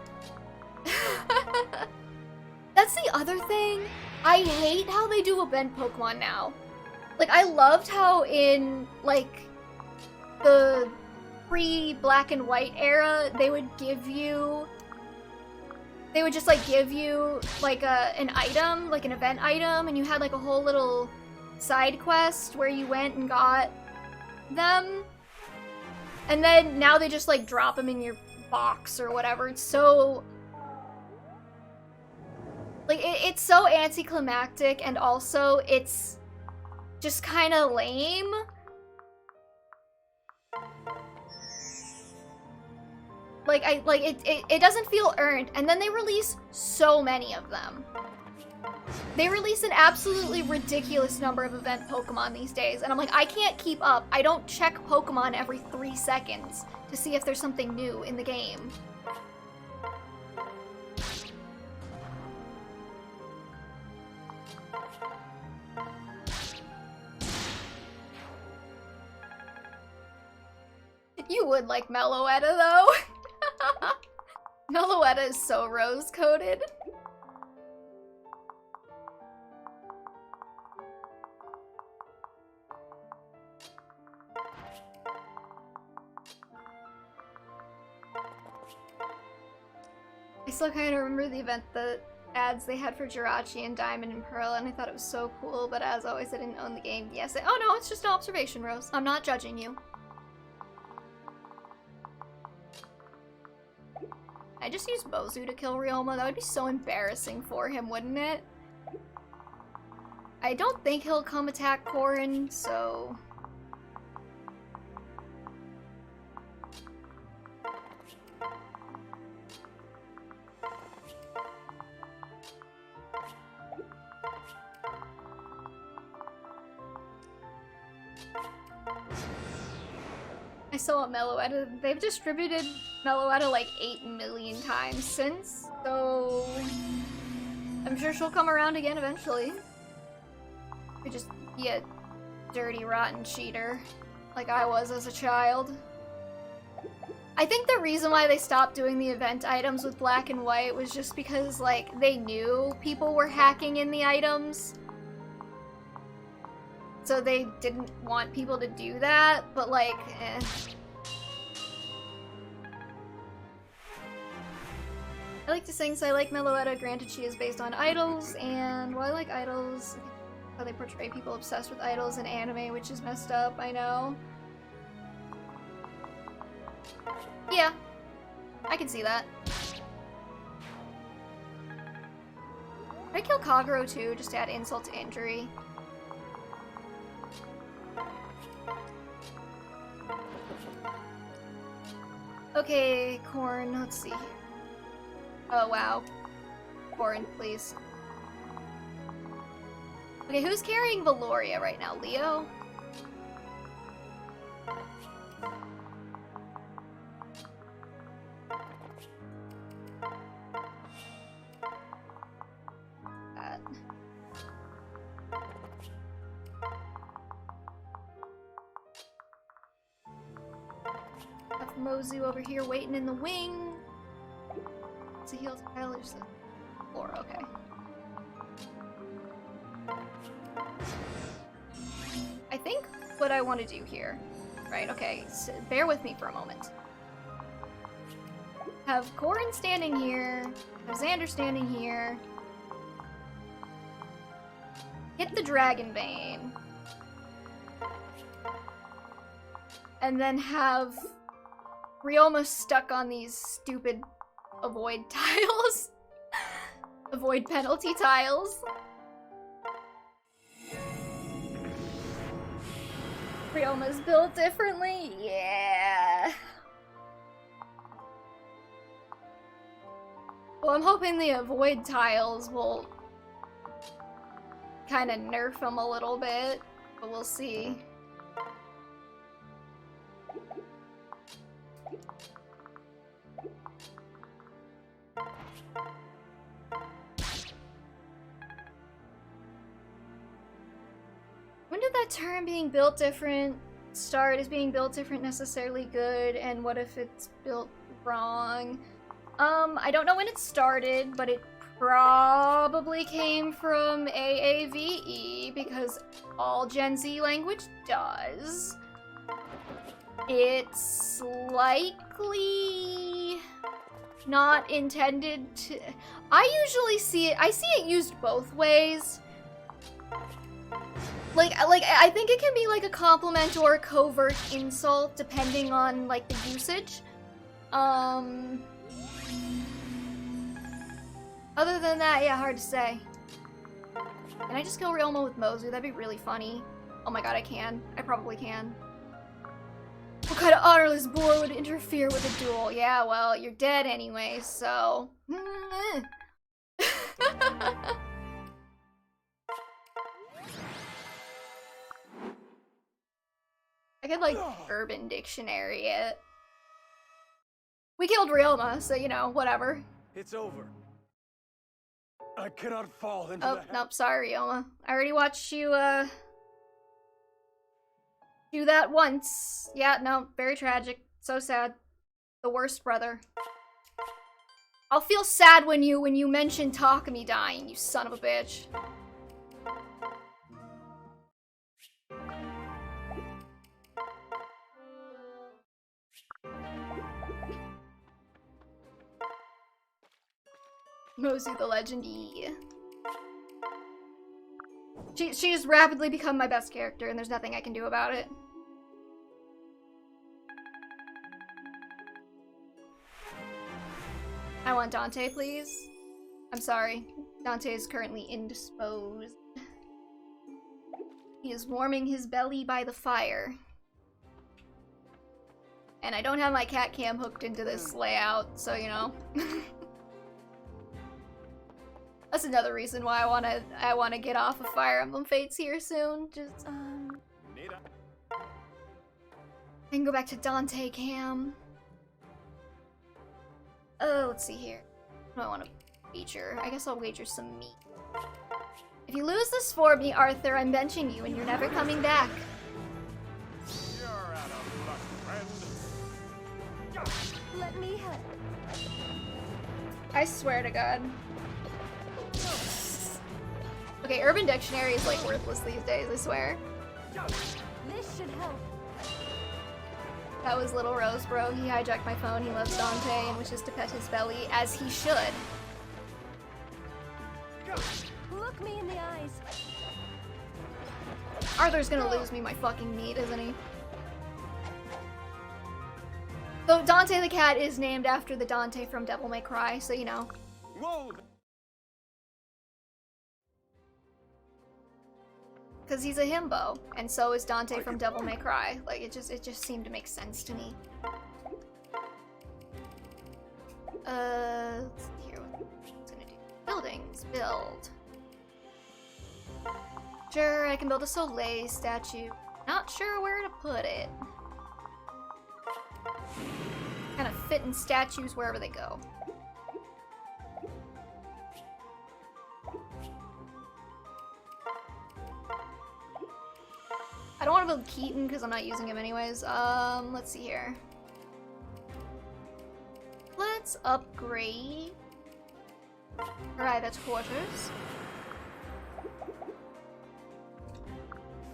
That's the other thing. I hate how they do event Pokemon now. Like, I loved how in, like, the pre-Black and White era, they would give you... they would just, like, give you, like, an item, like an event item, and you had, like, a whole little side quest where you went and got them. And then now they just, like, drop them in your box or whatever. It's so... like, it's so anticlimactic, and also it's just kind of lame. Like, it doesn't feel earned, and then they release so many of them. They release an absolutely ridiculous number of event Pokemon these days, and I'm like, I can't keep up. I don't check Pokemon every 3 seconds to see if there's something new in the game. You would like Meloetta, though. Meloetta is so rose-coated. I still kind of remember the event, the ads they had for Jirachi and Diamond and Pearl, and I thought it was so cool, but as always, I didn't own the game. Yes, oh no, it's just an observation, Rose. I'm not judging you. I just used Bozu to kill Ryoma. That would be so embarrassing for him, wouldn't it? I don't think he'll come attack Corrin, so... I saw Meloetta. They've distributed Meloetta like 8 million times since, so I'm sure she'll come around again eventually. Could just be a dirty, rotten cheater, like I was as a child. I think the reason why they stopped doing the event items with Black and White was just because, like, they knew people were hacking in the items. so they didn't want people to do that, but like, eh. I like to sing, so I like Meloetta. Granted, she is based on idols, and while I like idols, how they portray people obsessed with idols in anime, which is messed up, I know. Yeah, I can see that. I kill Kagero too, just to add insult to injury. Okay, Corrin, let's see. Oh wow. Corrin, please. Okay, who's carrying Valoria right now? Leo? Have Mozu over here waiting in the wing. It's a heal tile, there's the Flora, okay. I think what I want to do here, right, okay, so bear with me for a moment. Have Corrin standing here, have Xander standing here. Hit the Dragonbane. And then have Ryoma stuck on these stupid avoid tiles. Avoid penalty tiles. Ryoma's built differently? Yeah. Well, I'm hoping the avoid tiles will kind of nerf him a little bit, but we'll see. When did that term being built different start? Is being built different necessarily good? And what if it's built wrong? I don't know when it started, but it probably came from AAVE because all Gen Z language does. It's likely not intended to... I usually see it used both ways. Like, I think it can be like a compliment or a covert insult depending on, like, the usage. Other than that, yeah, hard to say. Can I just kill Ryoma with Mozu? That'd be really funny. Oh my god, I can. I probably can. What kind of honorless boar would interfere with a duel? Yeah, well, you're dead anyway, so... I could, like, Urban Dictionary it. We killed Ryoma, so, you know, whatever. It's over. I cannot fall into Oh, nope, sorry, Ryoma. I already watched you, do that once. Yeah, no, very tragic. So sad. The worst brother. I'll feel sad when you mention Takumi dying, you son of a bitch. Mozu the Legend, yeah. She's rapidly become my best character, and there's nothing I can do about it. I want Dante, please. I'm sorry. Dante is currently indisposed. He is warming his belly by the fire. And I don't have my cat cam hooked into this layout, so you know. That's another reason why I wanna get off of Fire Emblem Fates here soon. Just I can go back to Dante cam. Oh, let's see here. What do I want to feature? I guess I'll wager some meat. If you lose this for me, Arthur, I'm benching you and you're never coming back. You're out of luck, friend. Let me help. I swear to God. Okay, Urban Dictionary is like worthless these days, I swear. This should help. That was Little Rose, bro. He hijacked my phone. He loves Dante and wishes to pet his belly, as he should. Look me in the eyes. Arthur's gonna lose me my fucking meat, isn't he? Though Dante the cat is named after the Dante from Devil May Cry, so you know. Whoa! Because he's a himbo, and so is Dante from Devil May Cry. Like, it just seemed to make sense to me. Let's see here what it's gonna do. Buildings, build. Sure, I can build a Soleil statue. Not sure where to put it. Kind of fitting statues wherever they go. I don't want to build Keaton because I'm not using him anyways. Let's see here. Let's upgrade private quarters.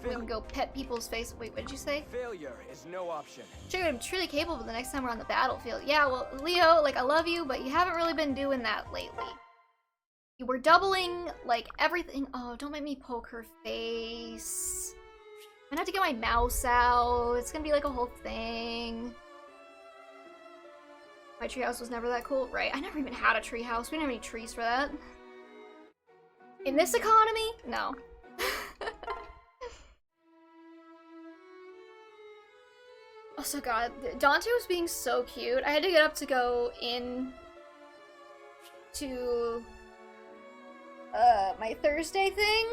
We can go pet people's face. Wait, what did you say? Failure is no option. Sure, I'm truly capable the next time we're on the battlefield. Yeah, well, Leo, like, I love you, but you haven't really been doing that lately. You were doubling, like, everything. Oh, don't make me poke her face. I'm gonna have to get my mouse out. It's gonna be like a whole thing. My treehouse was never that cool. Right, I never even had a treehouse. We didn't have any trees for that. In this economy? No. Also, God, Dante was being so cute. I had to get up to go in to my Thursday thing.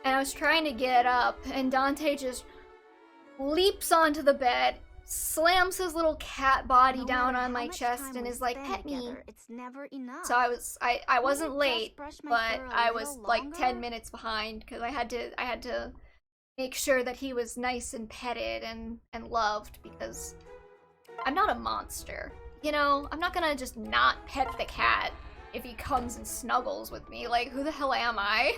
And I was trying to get up, and Dante just leaps onto the bed, slams his little cat body down on my chest, and is like, "Pet me." It's never enough. So I wasn't late, but I was like 10 minutes behind because I had to make sure that he was nice and petted and loved, because I'm not a monster. You know, I'm not gonna just not pet the cat if he comes and snuggles with me. Like, who the hell am I?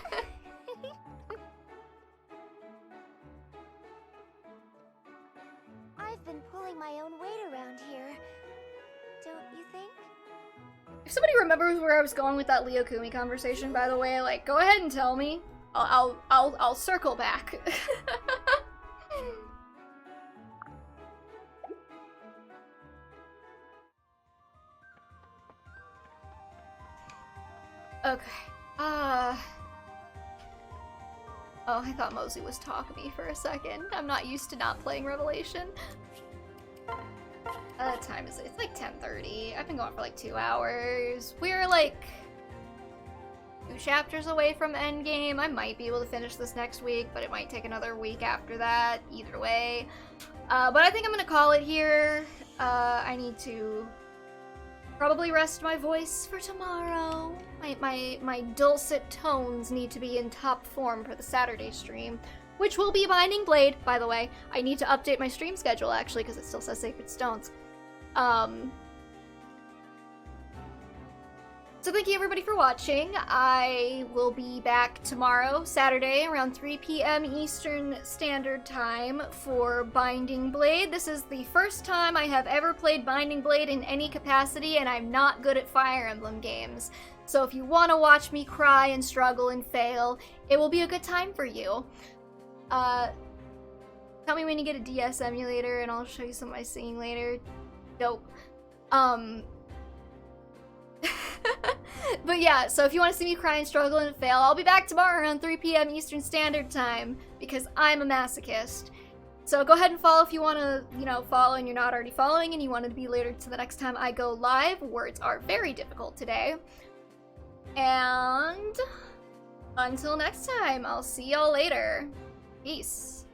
I've been pulling my own weight around here. Don't you think? If somebody remembers where I was going with that Leo Kumi conversation, by the way, like, go ahead and tell me. I'll circle back. Okay. Oh, I thought Mosey was talking to me for a second. I'm not used to not playing Revelation. What time is it? It's like 10:30. I've been going for like 2 hours. We're like 2 chapters away from endgame. I might be able to finish this next week, but it might take another week after that. Either way. But I think I'm gonna call it here. I need to probably rest my voice for tomorrow. My dulcet tones need to be in top form for the Saturday stream, which will be Binding Blade, by the way. I need to update my stream schedule, actually, because it still says Sacred Stones. So thank you everybody for watching. I will be back tomorrow, Saturday, around 3 p.m. Eastern Standard Time for Binding Blade. This is the first time I have ever played Binding Blade in any capacity, and I'm not good at Fire Emblem games. So if you want to watch me cry and struggle and fail, it will be a good time for you. Tell me when you get a DS emulator, and I'll show you some of my singing later. Dope. But yeah, so if you want to see me cry and struggle and fail, I'll be back tomorrow around 3 p.m. Eastern Standard Time, because I'm a masochist. So go ahead and follow if you want to, you know, follow and you're not already following and you want to be later to the next time I go live. Words are very difficult today. And until next time, I'll see y'all later. Peace.